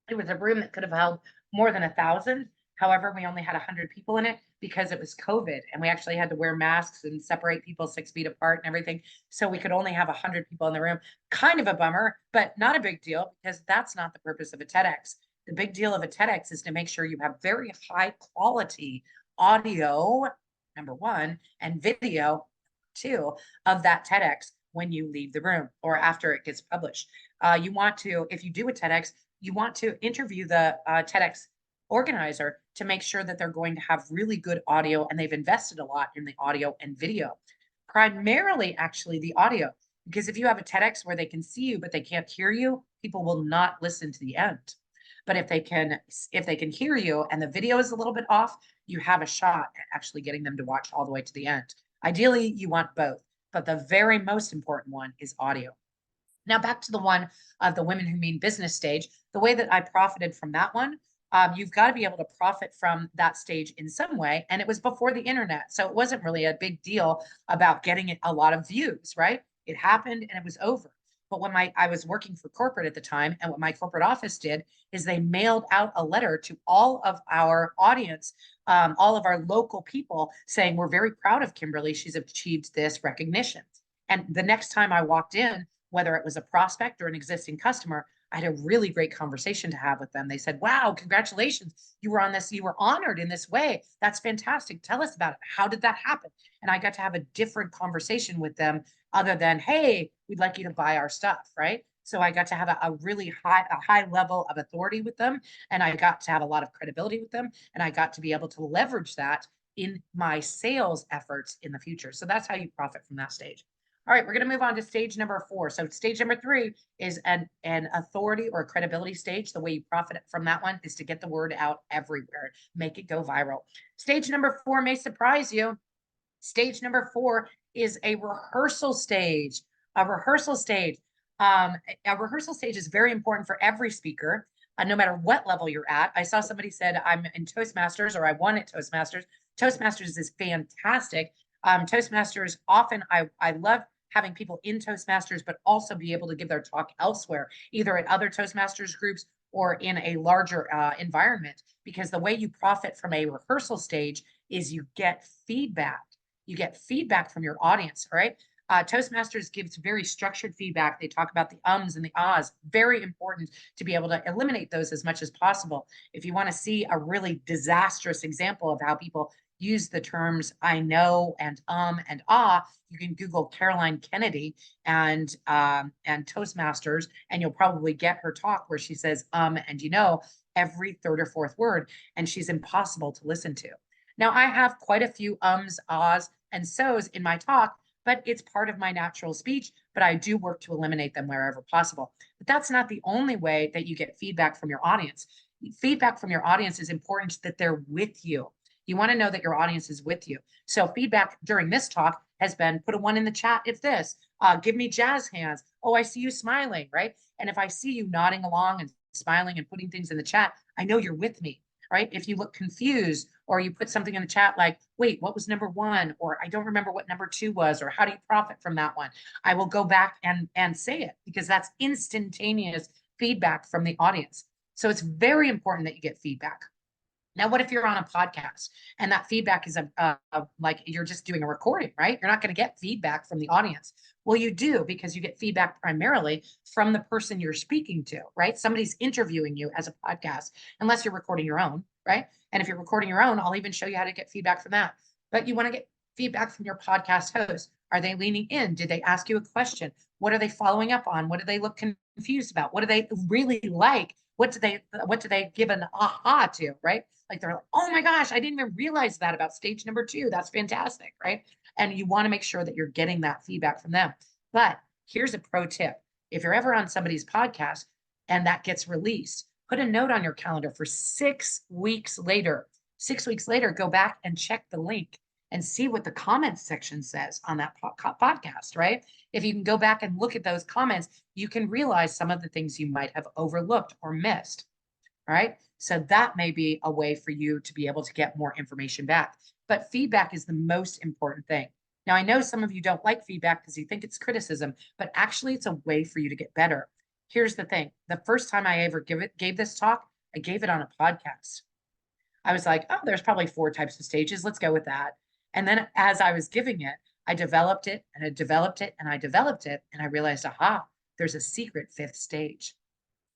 It was a room that could have held more than 1,000. However, we only had 100 people in it because it was COVID and we actually had to wear masks and separate people 6 feet apart and everything. So we could only have 100 people in the room. Kind of a bummer, but not a big deal because that's not the purpose of a TEDx. The big deal of a TEDx is to make sure you have very high quality audio, number one, and video, two, of that TEDx when you leave the room or after it gets published. You want to, if you do a TEDx, you want to interview the TEDx organizer to make sure that they're going to have really good audio and they've invested a lot in the audio and video. Primarily, actually, the audio, because if you have a TEDx where they can see you but they can't hear you, people will not listen to the end. But if they can hear you and the video is a little bit off, you have a shot at actually getting them to watch all the way to the end. Ideally, you want both, but the very most important one is audio. Now back to the one of the Women Who Mean Business stage. The way that I profited from that one, you've got to be able to profit from that stage in some way. And it was before the internet. So it wasn't really a big deal about getting a lot of views, right? It happened and it was over. But when I was working for corporate at the time, and what my corporate office did is they mailed out a letter to all of our audience, all of our local people saying, we're very proud of Kimberly. She's achieved this recognition. And the next time I walked in, whether it was a prospect or an existing customer, I had a really great conversation to have with them. They said, wow, congratulations. You were on this, you were honored in this way. That's fantastic. Tell us about it. How did that happen? And I got to have a different conversation with them other than, hey, we'd like you to buy our stuff, right? So I got to have a really high level of authority with them. And I got to have a lot of credibility with them. And I got to be able to leverage that in my sales efforts in the future. So that's how you profit from that stage. All right, we're going to move on to stage number 4. So stage number 3 is an authority or credibility stage. The way you profit from that one is to get the word out everywhere, make it go viral. Stage number 4 may surprise you. Stage number 4 is a rehearsal stage. A rehearsal stage. A rehearsal stage is very important for every speaker, no matter what level you're at. I saw somebody said, I'm in Toastmasters or I won at Toastmasters. Toastmasters is fantastic. Toastmasters, often I love having people in Toastmasters, but also be able to give their talk elsewhere, either at other Toastmasters groups or in a larger environment, because the way you profit from a rehearsal stage is you get feedback. You get feedback from your audience, all right? Toastmasters gives very structured feedback. They talk about the ums and the ahs. Very important to be able to eliminate those as much as possible. If you want to see a really disastrous example of how people use the terms I know and ah, you can Google Caroline Kennedy and Toastmasters, and you'll probably get her talk where she says and you know every third or fourth word, and she's impossible to listen to. Now, I have quite a few ums, ahs, and so's in my talk, but it's part of my natural speech, but I do work to eliminate them wherever possible. But that's not the only way that you get feedback from your audience. Feedback from your audience is important that they're with you. You want to know that your audience is with you. So feedback during this talk has been, put a 1 in the chat if this, give me jazz hands. Oh, I see you smiling, right? And if I see you nodding along and smiling and putting things in the chat, I know you're with me. right? If you look confused or you put something in the chat like, wait, what was number one? Or I don't remember what number two was, or how do you profit from that one? I will go back and say it, because that's instantaneous feedback from the audience. So it's very important that you get feedback. Now, what if you're on a podcast and that feedback is like you're just doing a recording, right? You're not going to get feedback from the audience. Well, you do, because you get feedback primarily from the person you're speaking to, right? Somebody's interviewing you as a podcast, unless you're recording your own, right? And if you're recording your own, I'll even show you how to get feedback from that. But you want to get feedback from your podcast host. Are they leaning in? Did they ask you a question? What are they following up on? What do they look confused about? What do they really like? What do they give an aha to, right? Like they're like, oh my gosh, I didn't even realize that about stage number 2. That's fantastic, right? And you want to make sure that you're getting that feedback from them. But here's a pro tip. If you're ever on somebody's podcast and that gets released, put a note on your calendar for 6 weeks later. 6 weeks later, go back and check the link and see what the comments section says on that podcast, right? If you can go back and look at those comments, you can realize some of the things you might have overlooked or missed. All right. So that may be a way for you to be able to get more information back. But feedback is the most important thing. Now, I know some of you don't like feedback because you think it's criticism, but actually it's a way for you to get better. Here's the thing. The first time I ever gave this talk, I gave it on a podcast. I was like, oh, there's probably 4 types of stages. Let's go with that. And then as I was giving it, I developed it and I developed it and I developed it. And I realized, aha, there's a secret 5th stage.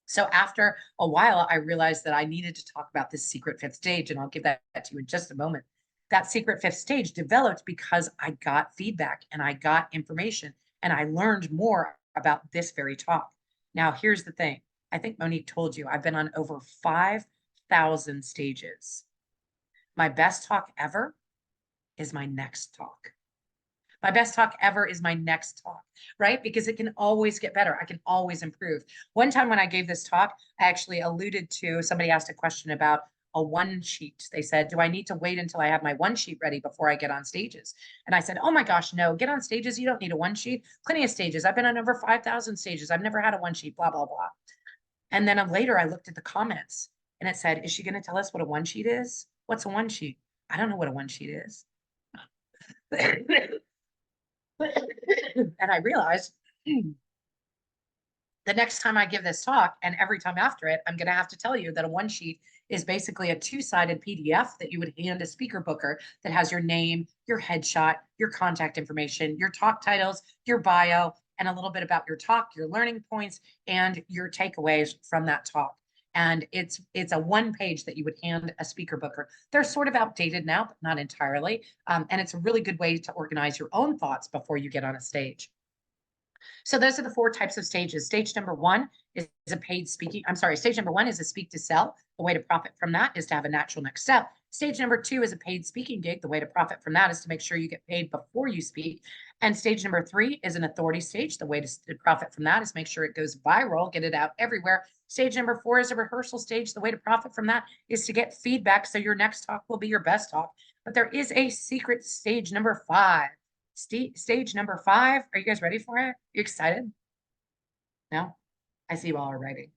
So after a while, I realized that I needed to talk about this secret 5th stage, and I'll give that to you in just a moment. That secret 5th stage developed because I got feedback and I got information and I learned more about this very talk. Now, here's the thing. I think Monique told you I've been on over 5,000 stages. My best talk ever is my next talk. My best talk ever is my next talk, right? Because it can always get better. I can always improve. One time when I gave this talk, I actually alluded to, somebody asked a question about a 1 sheet. They said, do I need to wait until I have my 1 sheet ready before I get on stages? And I said, oh my gosh, no, get on stages. You don't need a 1 sheet. Plenty of stages. I've been on over 5,000 stages. I've never had a 1 sheet, blah, blah, blah. And then later I looked at the comments and it said, is she going to tell us what a 1 sheet is? What's a 1 sheet? I don't know what a 1 sheet is. And I realized the next time I give this talk and every time after it, I'm going to have to tell you that a 1 sheet is basically a 2-sided PDF that you would hand a speaker booker that has your name, your headshot, your contact information, your talk titles, your bio, and a little bit about your talk, your learning points, and your takeaways from that talk. And it's a 1 page that you would hand a speaker booker. They're sort of outdated now, but not entirely. And it's a really good way to organize your own thoughts before you get on a stage. So those are the 4 types of stages. Stage number 1 is a paid speaking. I'm sorry, stage number 1 is a speak to sell. The way to profit from that is to have a natural next step. Stage number 2 is a paid speaking gig. The way to profit from that is to make sure you get paid before you speak. And stage number 3 is an authority stage. The way to profit from that is make sure it goes viral, get it out everywhere. Stage number 4 is a rehearsal stage. The way to profit from that is to get feedback so your next talk will be your best talk. But there is a secret stage number 5. Stage number 5. Are you guys ready for it? You excited? No? I see you all are writing.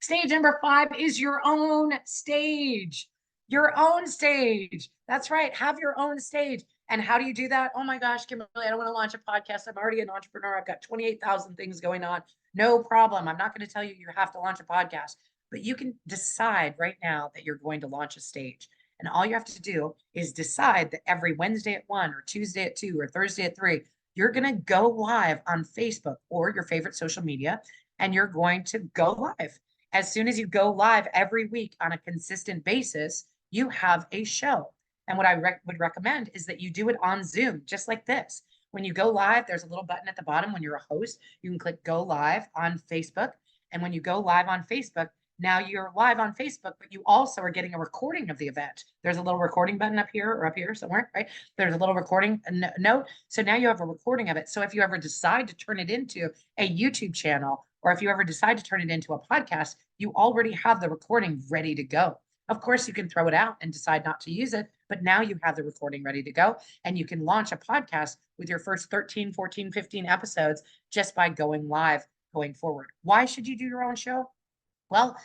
Stage number 5 is your own stage. Your own stage. That's right. Have your own stage. And how do you do that? Oh my gosh, Kimberly, I don't want to launch a podcast. I'm already an entrepreneur. I've got 28,000 things going on. No problem. I'm not going to tell you you have to launch a podcast, but you can decide right now that you're going to launch a stage. And all you have to do is decide that every Wednesday at 1 or Tuesday at 2 or Thursday at 3, you're going to go live on Facebook or your favorite social media, and you're going to go live. As soon as you go live every week on a consistent basis, you have a show. And what I would recommend is that you do it on Zoom, just like this. When you go live, there's a little button at the bottom when you're a host. You can click go live on Facebook. And when you go live on Facebook, now you're live on Facebook, but you also are getting a recording of the event. There's a little recording button up here or up here somewhere, right? There's a little recording note. So now you have a recording of it. So if you ever decide to turn it into a YouTube channel, or if you ever decide to turn it into a podcast, you already have the recording ready to go. Of course, you can throw it out and decide not to use it, but now you have the recording ready to go, and you can launch a podcast with your first 13, 14, 15 episodes just by going live going forward. Why should you do your own show? Well,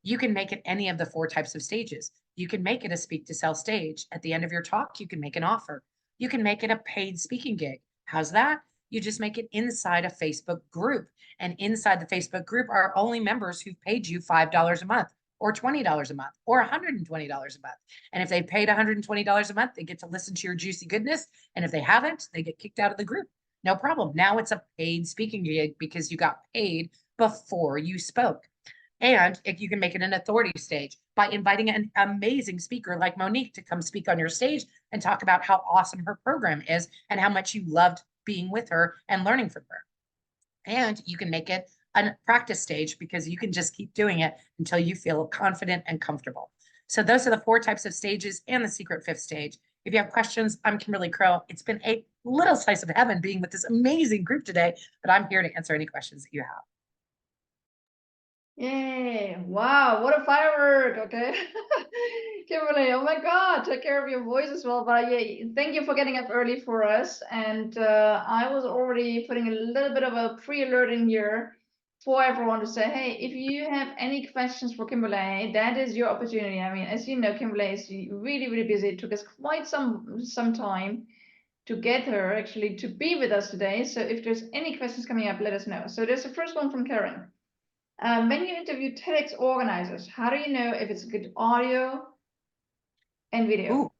You can make it any of the 4 types of stages. You can make it a speak to sell stage. At the end of your talk, you can make an offer. You can make it a paid speaking gig. How's that? You just make it inside a Facebook group. And inside the Facebook group are only members who've paid you $5 a month or $20 a month or $120 a month. And if they paid $120 a month, they get to listen to your juicy goodness. And if they haven't, they get kicked out of the group. No problem. Now it's a paid speaking gig because you got paid before you spoke. And if you can make it an authority stage by inviting an amazing speaker like Monique to come speak on your stage and talk about how awesome her program is and how much you loved being with her and learning from her. And you can make it a practice stage because you can just keep doing it until you feel confident and comfortable. So those are the 4 types of stages and the secret 5th stage. If you have questions, I'm Kimberly Crowe. It's been a little slice of heaven being with this amazing group today, but I'm here to answer any questions that you have. Yay. Wow, what a firework. Okay. Kimberly, oh my God, take care of your voice as well. But yeah, thank you for getting up early for us. And I was already putting a little bit of a pre-alert in here for everyone to say, hey, if you have any questions for Kimberly, that is your opportunity. I mean, as you know, Kimberly is really, really busy. It took us quite some time to get her actually to be with us today. So if there's any questions coming up, let us know. So there's the first one from Karen. When you interview TEDx organizers, how do you know if it's good audio and video? Ooh.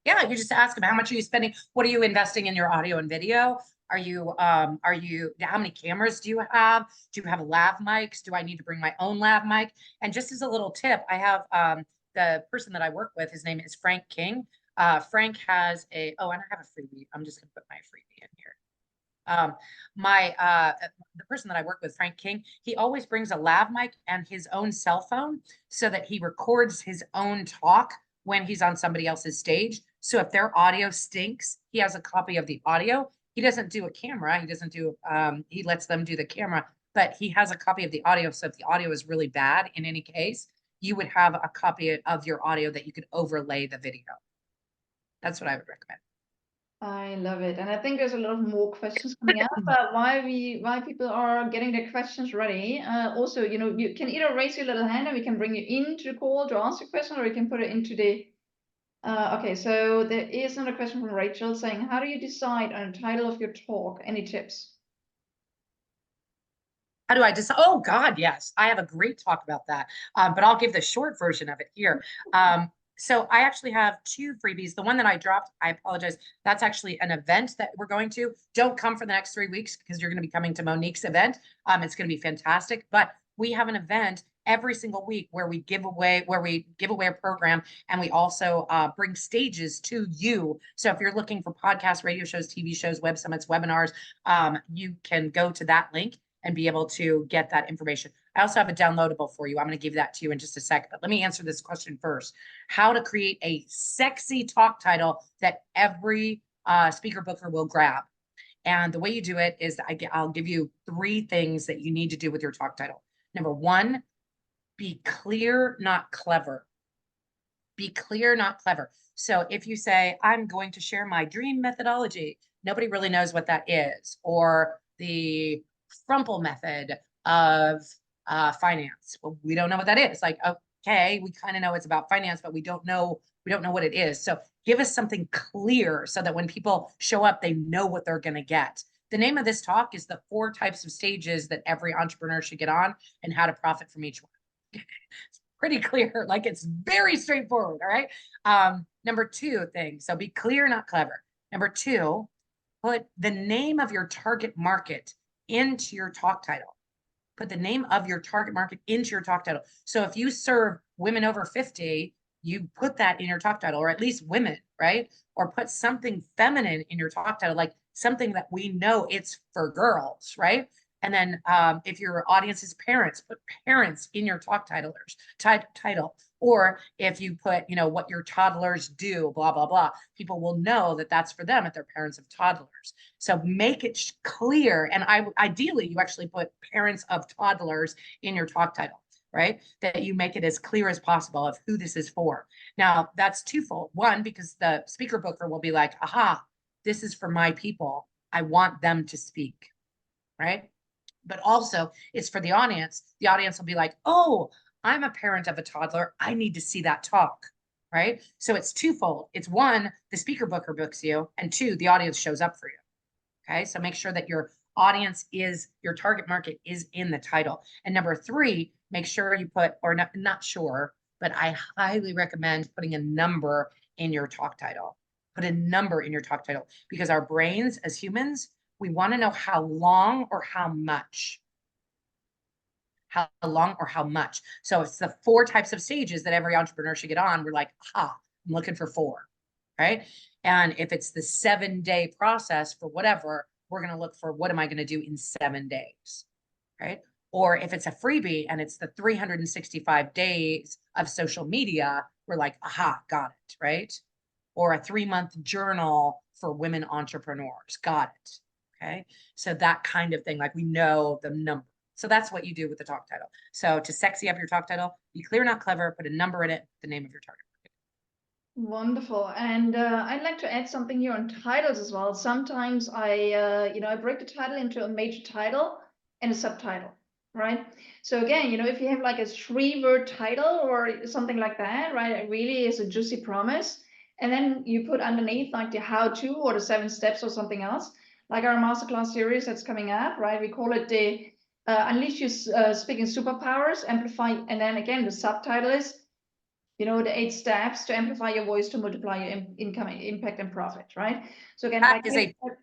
Yeah, you just ask them, how much are you spending? What are you investing in your audio and video? Are you, how many cameras do you have? Do you have lav mics? Do I need to bring my own lav mic? And just as a little tip, I have the person that I work with, his name is Frank King. Frank has and I have a freebie. I'm just gonna put my freebie in here. The person that I work with, Frank King, he always brings a lav mic and his own cell phone so that he records his own talk when he's on somebody else's stage. So if their audio stinks, he has a copy of the audio. He doesn't do a camera. He doesn't do, he lets them do the camera, but he has a copy of the audio. So if the audio is really bad in any case, you would have a copy of your audio that you could overlay the video. That's what I would recommend. I love it. And I think there's a lot of more questions coming up, but why people are getting their questions ready. Also, you know, you can either raise your little hand and we can bring you into the call to ask a question, or you can put it into the okay, so there is another question from Rachel saying, how do you decide on the title of your talk? Any tips? How do I decide? Oh God, yes. I have a great talk about that. But I'll give the short version of it here. So I actually have 2 freebies. The one that I dropped, I apologize. That's actually an event that we're going to. Don't come for the next 3 weeks because you're going to be coming to Monique's event. It's going to be fantastic. But we have an event every single week where we give away a program, and we also bring stages to you. So if you're looking for podcasts, radio shows, TV shows, web summits, webinars, you can go to that link and be able to get that information. I also have a downloadable for you. I'm going to give that to you in just a second, but let me answer this question first. How to create a sexy talk title that every speaker booker will grab. And the way you do it is I'll give you 3 things that you need to do with your talk title. Number 1, be clear, not clever. Be clear, not clever. So if you say, I'm going to share my dream methodology, nobody really knows what that is, or the Frumple method of finance. Well, we don't know what that is. Like, okay, we kind of know it's about finance, but we don't know what it is. So give us something clear so that when people show up, they know what they're going to get. The name of this talk is the 4 types of stages that every entrepreneur should get on and how to profit from each one. It's pretty clear. Like, it's very straightforward. All right. Number 2 thing. So be clear, not clever. Number 2, put the name of your target market into your talk title. Put the name of your target market into your talk title. So if you serve women over 50, you put that in your talk title, or at least women, right? Or put something feminine in your talk title, like something that we know it's for girls, right? And then if your audience is parents, put parents in your talk title. Or if you put, you know, what your toddlers do, blah, blah, blah, people will know that that's for them if they're parents of toddlers. So make it clear. And ideally, you actually put parents of toddlers in your talk title, right? That you make it as clear as possible of who this is for. Now, that's twofold. 1, because the speaker booker will be like, aha, this is for my people. I want them to speak, right? But also it's for the audience. The audience will be like, oh, I'm a parent of a toddler. I need to see that talk, right? So it's twofold. It's one, the speaker booker books you, and two, the audience shows up for you. Okay. So make sure that your audience is your target market is in the title. And number three, make sure you put, or not sure, but I highly recommend putting a number in your talk title. Put a number in your talk title because our brains as humans, we want to know how long or how much. How long or how much. So it's the 4 types of stages that every entrepreneur should get on. We're like, aha, I'm looking for 4. Right. And if it's the 7-day process for whatever, we're going to look for what am I going to do in 7 days? Right. Or if it's a freebie and it's the 365 days of social media, we're like, aha, got it. Right. Or a 3-month journal for women entrepreneurs. Got it. Okay. So that kind of thing, like we know the number. So that's what you do with the talk title. So to sexy up your talk title, be clear, not clever, put a number in it, the name of your target market. Wonderful. And I'd like to add something here on titles as well. Sometimes I break the title into a major title and a subtitle, right? So again, if you have like a 3-word title or something like that, right? It really is a juicy promise. And then you put underneath like the how-to or the 7 steps or something else, like our masterclass series that's coming up, right? We call it the Unleash Your Speaking Superpowers, Amplify. And then again, the subtitle is the 8 steps to amplify your voice to multiply your income, impact, and profit, right? So again, That is a talk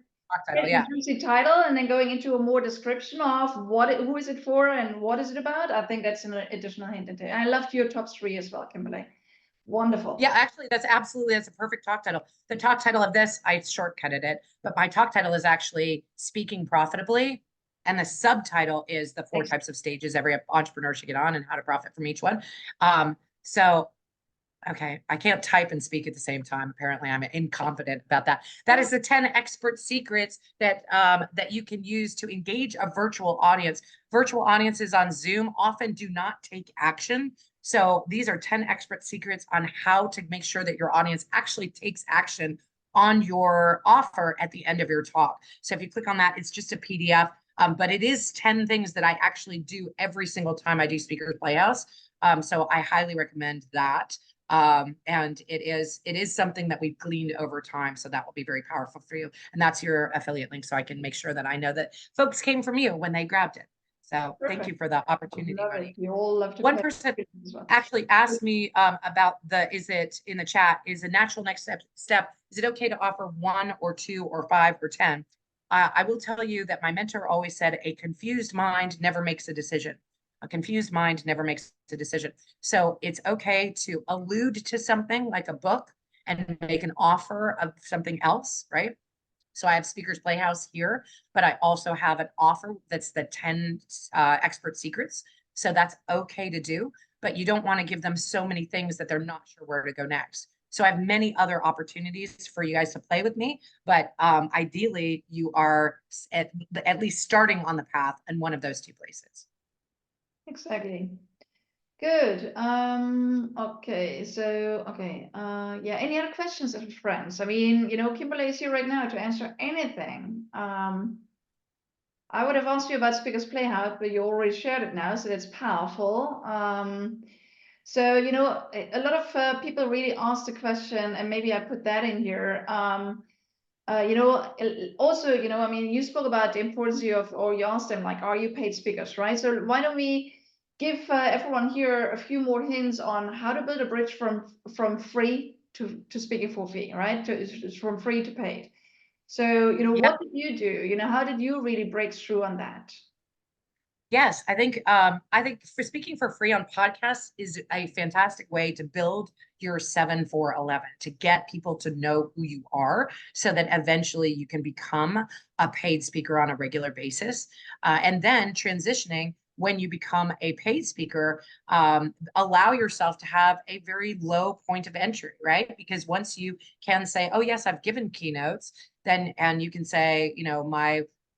title, yeah. Juicy title, and then going into a more description of who is it for and what is it about. I think that's an additional hint into it. I loved your top 3 as well, Kimberly. Wonderful. Yeah, actually, that's a perfect talk title. The talk title of this, I shortcutted it, but my talk title is actually Speaking Profitably. And the subtitle is the 4 types of stages every entrepreneur should get on and how to profit from each one. So okay, I can't type and speak at the same time. Apparently, I'm incompetent about that. That is the 10 expert secrets that that you can use to engage a virtual audience. Virtual audiences on Zoom often do not take action. So these are 10 expert secrets on how to make sure that your audience actually takes action on your offer at the end of your talk. So if you click on that, it's just a PDF. But it is 10 things that I actually do every single time I do Speakers Playhouse. So I highly recommend that. And it is something that we've gleaned over time. So that will be very powerful for you. And that's your affiliate link. So I can make sure that I know that folks came from you when they grabbed it. So Perfect. Thank you for the opportunity. You all love to 1% actually asked me about is it in the chat, is a natural next step, is it okay to offer 1 or 2 or 5 or 10? I will tell you that my mentor always said a confused mind never makes a decision. A confused mind never makes a decision. So it's okay to allude to something like a book and make an offer of something else, right? So I have Speakers Playhouse here, but I also have an offer that's the 10 expert secrets. So that's okay to do, but you don't want to give them so many things that they're not sure where to go next. So I have many other opportunities for you guys to play with me, but ideally you are at least starting on the path in one of those 2 places. Exactly. Good. Okay. So, okay. Yeah. Any other questions, friends? I mean, Kimberly is here right now to answer anything. I would have asked you about Speakers Playhouse, but you already shared it now, so that's powerful. So, a lot of people really ask the question, and maybe I put that in here. Also, I mean, you spoke about the importance of, or you asked them, like, are you paid speakers, right? So why don't we give everyone here a few more hints on how to build a bridge from free to speaking for fee, right? From free to paid. So, what did you do? How did you really break through on that? Yes, I think for speaking for free on podcasts is a fantastic way to build your 7 for 11, to get people to know who you are so that eventually you can become a paid speaker on a regular basis. And then transitioning when you become a paid speaker, allow yourself to have a very low point of entry, right? Because once you can say, oh, yes, I've given keynotes, then, and you can say,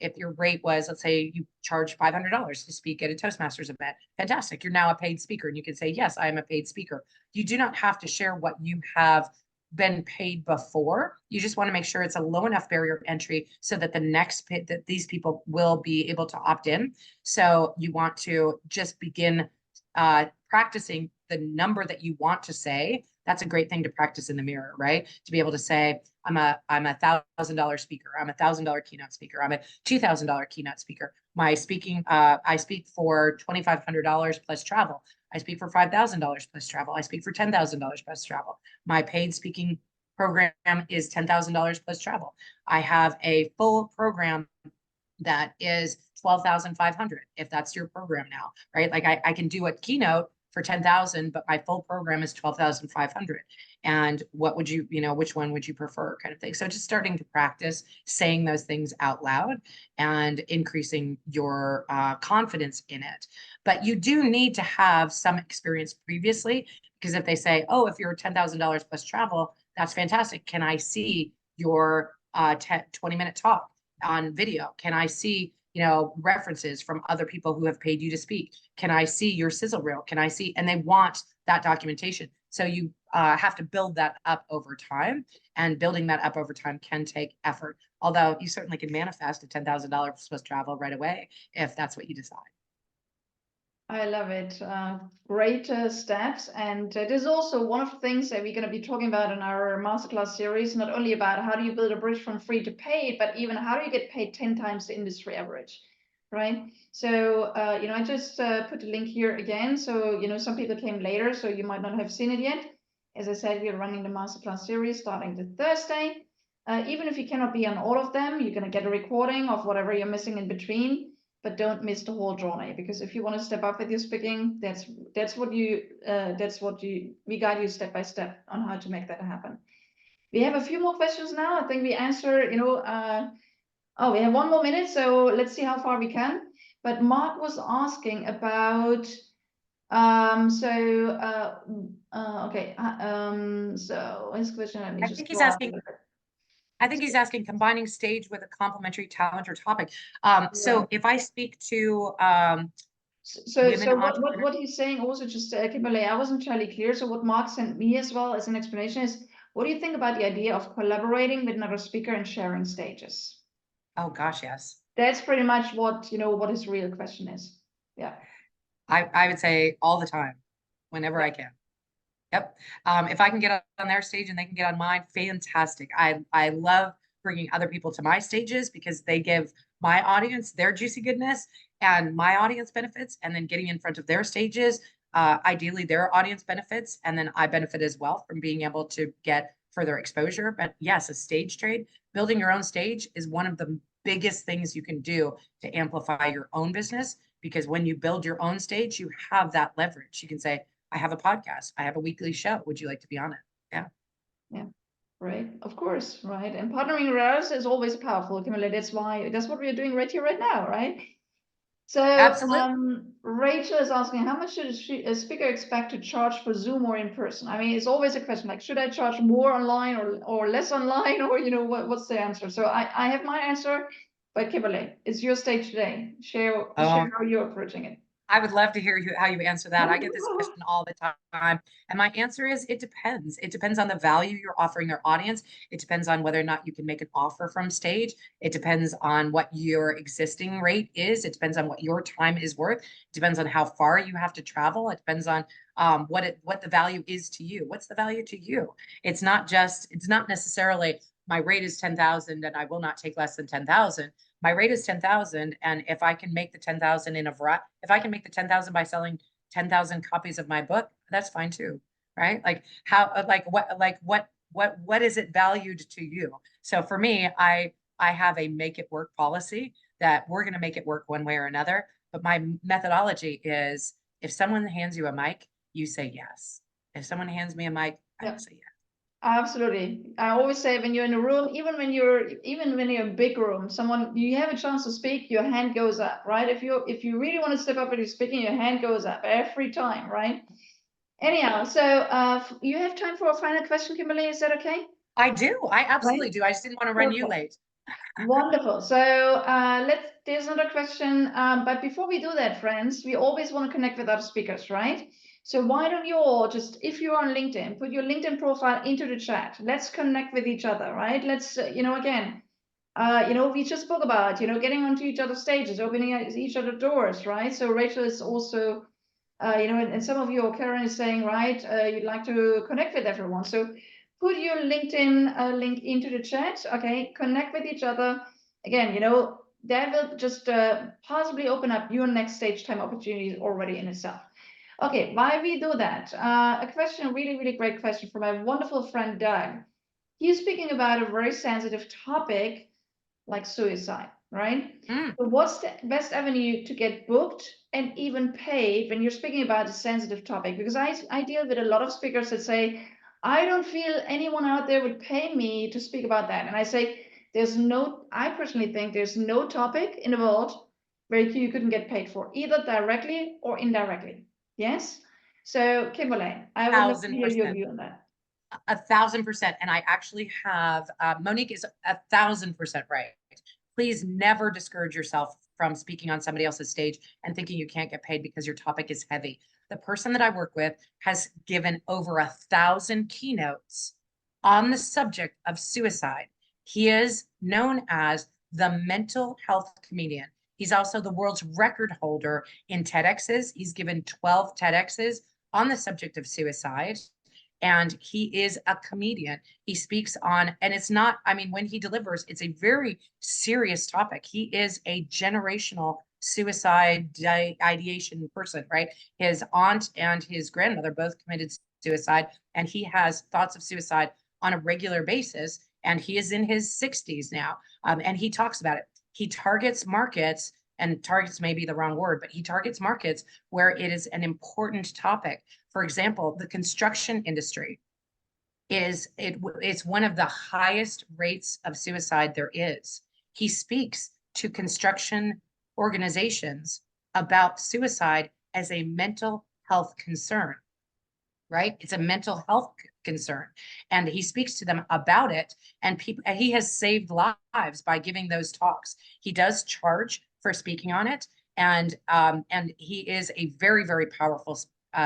if your rate was, let's say you charge $500 to speak at a Toastmasters event, fantastic. You're now a paid speaker. And you can say, yes, I am a paid speaker. You do not have to share what you have been paid before. You just want to make sure it's a low enough barrier of entry so that that these people will be able to opt in. So you want to just begin practicing the number that you want to say. That's a great thing to practice in the mirror, right? To be able to say, I'm a $1,000 speaker. I'm $1,000 keynote speaker. I'm a $2,000 keynote speaker. My speaking, I speak for $2,500 plus travel. I speak for $5,000 plus travel. I speak for $10,000 plus travel. My paid speaking program is $10,000 plus travel. I have a full program that is 12,500 if that's your program now, right? Like I can do a keynote for 10,000, but my full program is 12,500. And what would you, which one would you prefer, kind of thing. So just starting to practice saying those things out loud and increasing your confidence in it. But you do need to have some experience previously, because if they say, oh, if you're $10,000 plus travel, that's fantastic. Can I see your 20-minute talk on video? Can I see, references from other people who have paid you to speak? Can I see your sizzle reel? Can I see? And they want that documentation. So you have to build that up over time, and building that up over time can take effort. Although you certainly can manifest a $10,000 plus travel right away if that's what you decide. I love it. Great steps. And it is also one of the things that we're going to be talking about in our masterclass series, not only about how do you build a bridge from free to paid, but even how do you get paid 10 times the industry average, right? So, I just put the link here again. So, some people came later, so you might not have seen it yet. As I said, we're running the masterclass series starting the Thursday. Even if you cannot be on all of them, you're going to get a recording of whatever you're missing in between. But don't miss the whole journey, because if you want to step up with your speaking, that's what we guide you step by step on how to make that happen. We have a few more questions now. I think we answer, we have 1 more minute, so let's see how far we can. But Mark was asking about, so his question, let me just go on. I think he's asking combining stage with a complementary talent or topic. So if I speak to what he's saying also, just Kimberly, I wasn't entirely clear. So what Mark sent me as well as an explanation is, what do you think about the idea of collaborating with another speaker and sharing stages? Oh gosh, yes. That's pretty much what his real question is. Yeah. I would say all the time, whenever I can. Yep. If I can get on their stage and they can get on mine, fantastic. I love bringing other people to my stages, because they give my audience their juicy goodness and my audience benefits, and then getting in front of their stages, ideally their audience benefits, and then I benefit as well from being able to get further exposure. But yes, a stage trade, building your own stage is one of the biggest things you can do to amplify your own business, because when you build your own stage, you have that leverage. You can say, I have a podcast. I have a weekly show. Would you like to be on it? Yeah. Yeah. Right. Of course. Right. And partnering with others is always powerful, Kimberly. That's what we're doing right here, right now. Right. So, Rachel is asking, how much should a speaker expect to charge for Zoom or in person? I mean, it's always a question, like, should I charge more online or less online, or, what's the answer? So I have my answer, but Kimberly, it's your stage today. Share how you're approaching it. I would love to hear how you answer that. I get this question all the time. And my answer is, it depends. It depends on the value you're offering their audience. It depends on whether or not you can make an offer from stage. It depends on what your existing rate is. It depends on what your time is worth. It depends on how far you have to travel. It depends on what the value is to you. What's the value to you? It's not necessarily my rate is 10,000 and I will not take less than 10,000. My rate is 10,000. And if I can make the 10,000 if I can make the 10,000 by selling 10,000 copies of my book, that's fine too. Right? Like what is it valued to you? So for me, I have a make it work policy that we're going to make it work one way or another. But my methodology is, if someone hands you a mic, you say yes. If someone hands me a mic, I say yes. Absolutely. I always say, when you're in a room, even when you're in a big room, you have a chance to speak, your hand goes up, right? If you really want to step up and you're speaking, your hand goes up every time, right? Anyhow, so you have time for a final question, Kimberly? Is that okay? I do. I absolutely do. I just didn't want to run you late. Wonderful. So there's another question. But before we do that, friends, we always want to connect with other speakers, right? So why don't you all just, if you're on LinkedIn, put your LinkedIn profile into the chat. Let's connect with each other, right? Let's, again, we just spoke about, getting onto each other's stages, opening each other doors, right? So Rachel is also and some of you, or Karen is saying, right, you'd like to connect with everyone. So put your LinkedIn link into the chat, okay? Connect with each other. Again, that will just possibly open up your next stage time opportunities already in itself. Okay, why we do that? A question, really, really great question from my wonderful friend, Doug. He's speaking about a very sensitive topic like suicide, right? So what's the best avenue to get booked and even paid when you're speaking about a sensitive topic? Because I deal with a lot of speakers that say, I don't feel anyone out there would pay me to speak about that. And I say, I personally think there's no topic in the world where you couldn't get paid for, either directly or indirectly. Yes? So Kimberly, I would love to hear your 1,000%. view on that. 1,000%. And I actually have, Monique is 1,000% right. Please never discourage yourself from speaking on somebody else's stage and thinking you can't get paid because your topic is heavy. The person that I work with has given over 1,000 keynotes on the subject of suicide. He is known as the mental health comedian. He's also the world's record holder in TEDx's. He's given 12 TEDx's on the subject of suicide. And he is a comedian. He speaks on, and it's not, I mean, when he delivers, it's a very serious topic. He is a generational suicide ideation person, right? His aunt and his grandmother both committed suicide, and he has thoughts of suicide on a regular basis. And he is in his 60s now. And he talks about it. He targets markets, and targets may be the wrong word, but he targets markets where it is an important topic. For example, the construction industry it's one of the highest rates of suicide there is. He speaks to construction organizations about suicide as a mental health concern, right? It's a mental health concern. And he speaks to them about it. And he has saved lives by giving those talks. He does charge for speaking on it. And he is a very, very powerful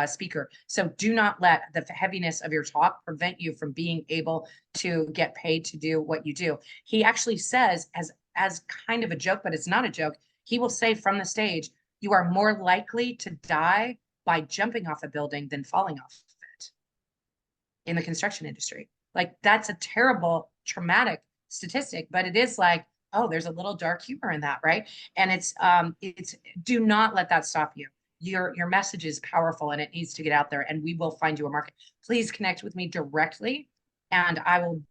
speaker. So do not let the heaviness of your talk prevent you from being able to get paid to do what you do. He actually says, as kind of a joke, but it's not a joke, he will say from the stage, you are more likely to die by jumping off a building than falling off of it in the construction industry. Like, that's a terrible, traumatic statistic, but it is like, oh, there's a little dark humor in that, right? And it's do not let that stop you. Your message is powerful and it needs to get out there, and we will find you a market. Please connect with me directly, and I will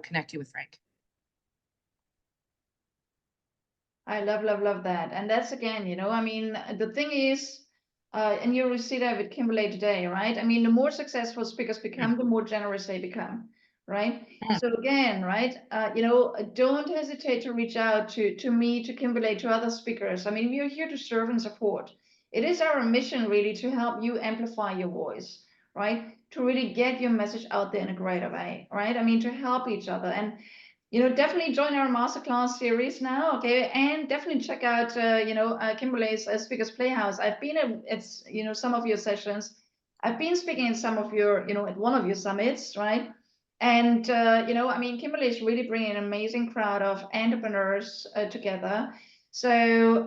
connect you with Frank. I love that. And that's again, I mean, the thing is, and you will see that with Kimberly today, right? I mean, the more successful speakers become, the more generous they become, right? So again, right, don't hesitate to reach out to me, to Kimberly, to other speakers. I mean, we are here to serve and support. It is our mission really to help you amplify your voice, right? To really get your message out there in a greater way, right? I mean, to help each other. And definitely join our masterclass series now, okay? And definitely check out, Kimberly's Speakers Playhouse. I've been at, some of your sessions. I've been speaking in some of your, at one of your summits, right? And, I mean, Kimberly is really bringing an amazing crowd of entrepreneurs together. So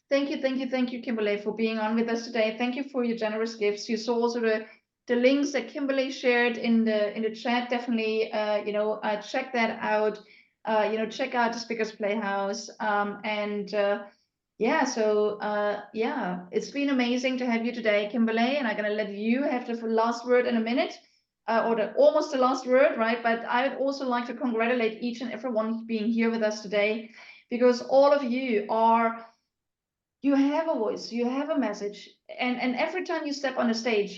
thank you, Kimberly, for being on with us today. Thank you for your generous gifts. You saw also the links that Kimberly shared in the chat. Definitely, check that out. Check out the Speakers Playhouse. It's been amazing to have you today, Kimberly. And I'm gonna let you have the last word in a minute, or almost the last word, right? But I would also like to congratulate each and everyone being here with us today, because all of you you have a voice, you have a message, and every time you step on a stage,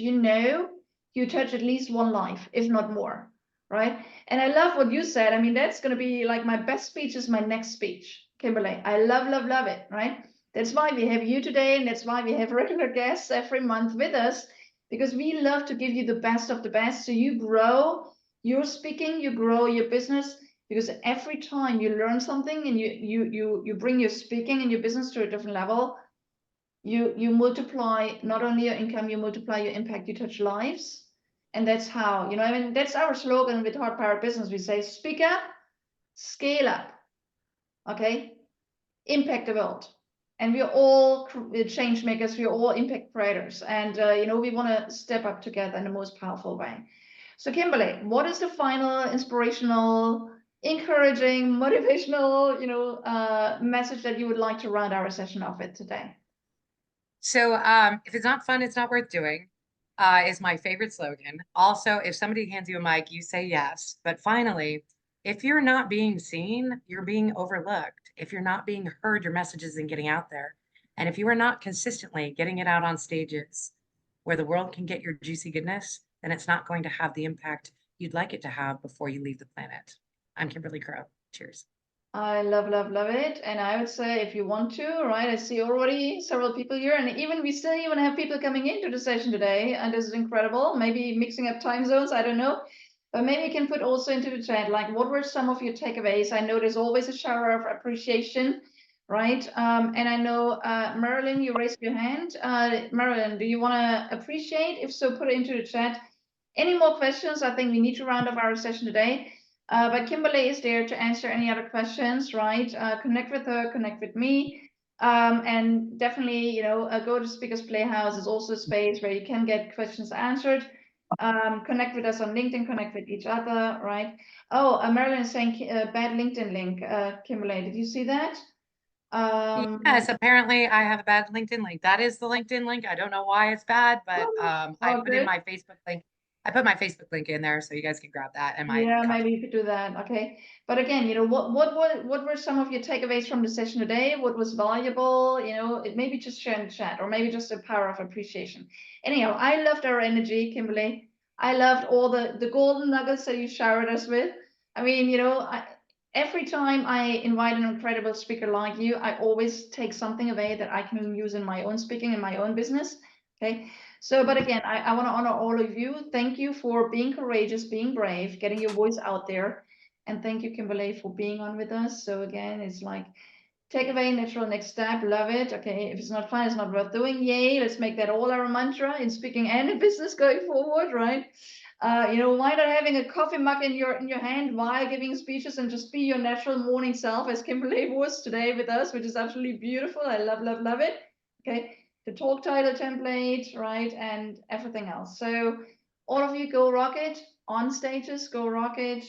you touch at least one life, if not more, right? And I love what you said. I mean, that's going to be like my best speech is my next speech, Kimberly. I love it, right? That's why we have you today, and that's why we have regular guests every month with us, because we love to give you the best of the best, so you grow your speaking, you grow your business, because every time you learn something and you bring your speaking and your business to a different level, you multiply not only your income, you multiply your impact, you touch lives. And that's how, I mean, that's our slogan with Heart Power Business. We say, speak up, scale up, okay, impact the world. And we're all change makers. We're all impact creators. And, we want to step up together in the most powerful way. So Kimberly, what is the final inspirational, encouraging, motivational, message that you would like to round our session off with today? So if it's not fun, it's not worth doing, is my favorite slogan. Also, if somebody hands you a mic, you say yes. But finally, if you're not being seen, you're being overlooked. If you're not being heard, your message isn't getting out there. And if you are not consistently getting it out on stages where the world can get your juicy goodness, then it's not going to have the impact you'd like it to have before you leave the planet. I'm Kimberly Crowe. Cheers. I love, love, love it. And I would say if you want to, right, I see already several people here, and we still even have people coming into the session today, and this is incredible. Maybe mixing up time zones, I don't know. But maybe you can put also into the chat, like, what were some of your takeaways? I know there's always a shower of appreciation, right? And I know, Marilyn, you raised your hand. Marilyn, do you want to appreciate? If so, put it into the chat. Any more questions? I think we need to round up our session today. But Kimberly is there to answer any other questions, right? Connect with her, connect with me. And definitely, go to Speakers Playhouse. It's also a space where you can get questions answered. Connect with us on LinkedIn, connect with each other, right? Oh, Marilyn is saying bad LinkedIn link. Kimberly, did you see that? Yes, apparently I have a bad LinkedIn link. That is the LinkedIn link. I don't know why it's bad, but I put in my Facebook link. I put my Facebook link in there so you guys can grab that and my Yeah, contact. maybe you could do that. Okay. But again, what were some of your takeaways from the session today? What was valuable? It maybe just share in the chat, or maybe just a power of appreciation. Anyhow, I loved our energy, Kimberly. I loved all the golden nuggets that you showered us with. I mean, every time I invite an incredible speaker like you, I always take something away that I can use in my own speaking, in my own business. Okay. So, but again, I want to honor all of you. Thank you for being courageous, being brave, getting your voice out there. And thank you, Kimberly, for being on with us. So again, it's like, take away natural next step. Love it. Okay. If it's not fun, it's not worth doing. Yay. Let's make that all our mantra in speaking and in business going forward, right? Why not having a coffee mug in your hand while giving speeches and just be your natural morning self, as Kimberly was today with us, which is absolutely beautiful. I love, love, love it. Okay. The talk title template, right, and everything else. So all of you go rocket on stages, go rocket,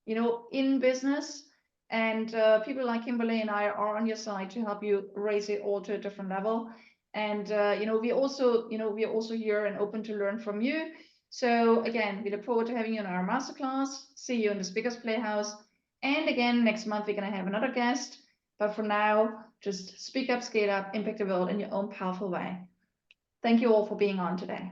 in business, and people like Kimberly and I are on your side to help you raise it all to a different level. And we also, we are also here and open to learn from you. So again, we look forward to having you in our masterclass. See you in the Speakers Playhouse. And again, next month we're going to have another guest. But for now, just speak up, scale up, impact the world in your own powerful way. Thank you all for being on today.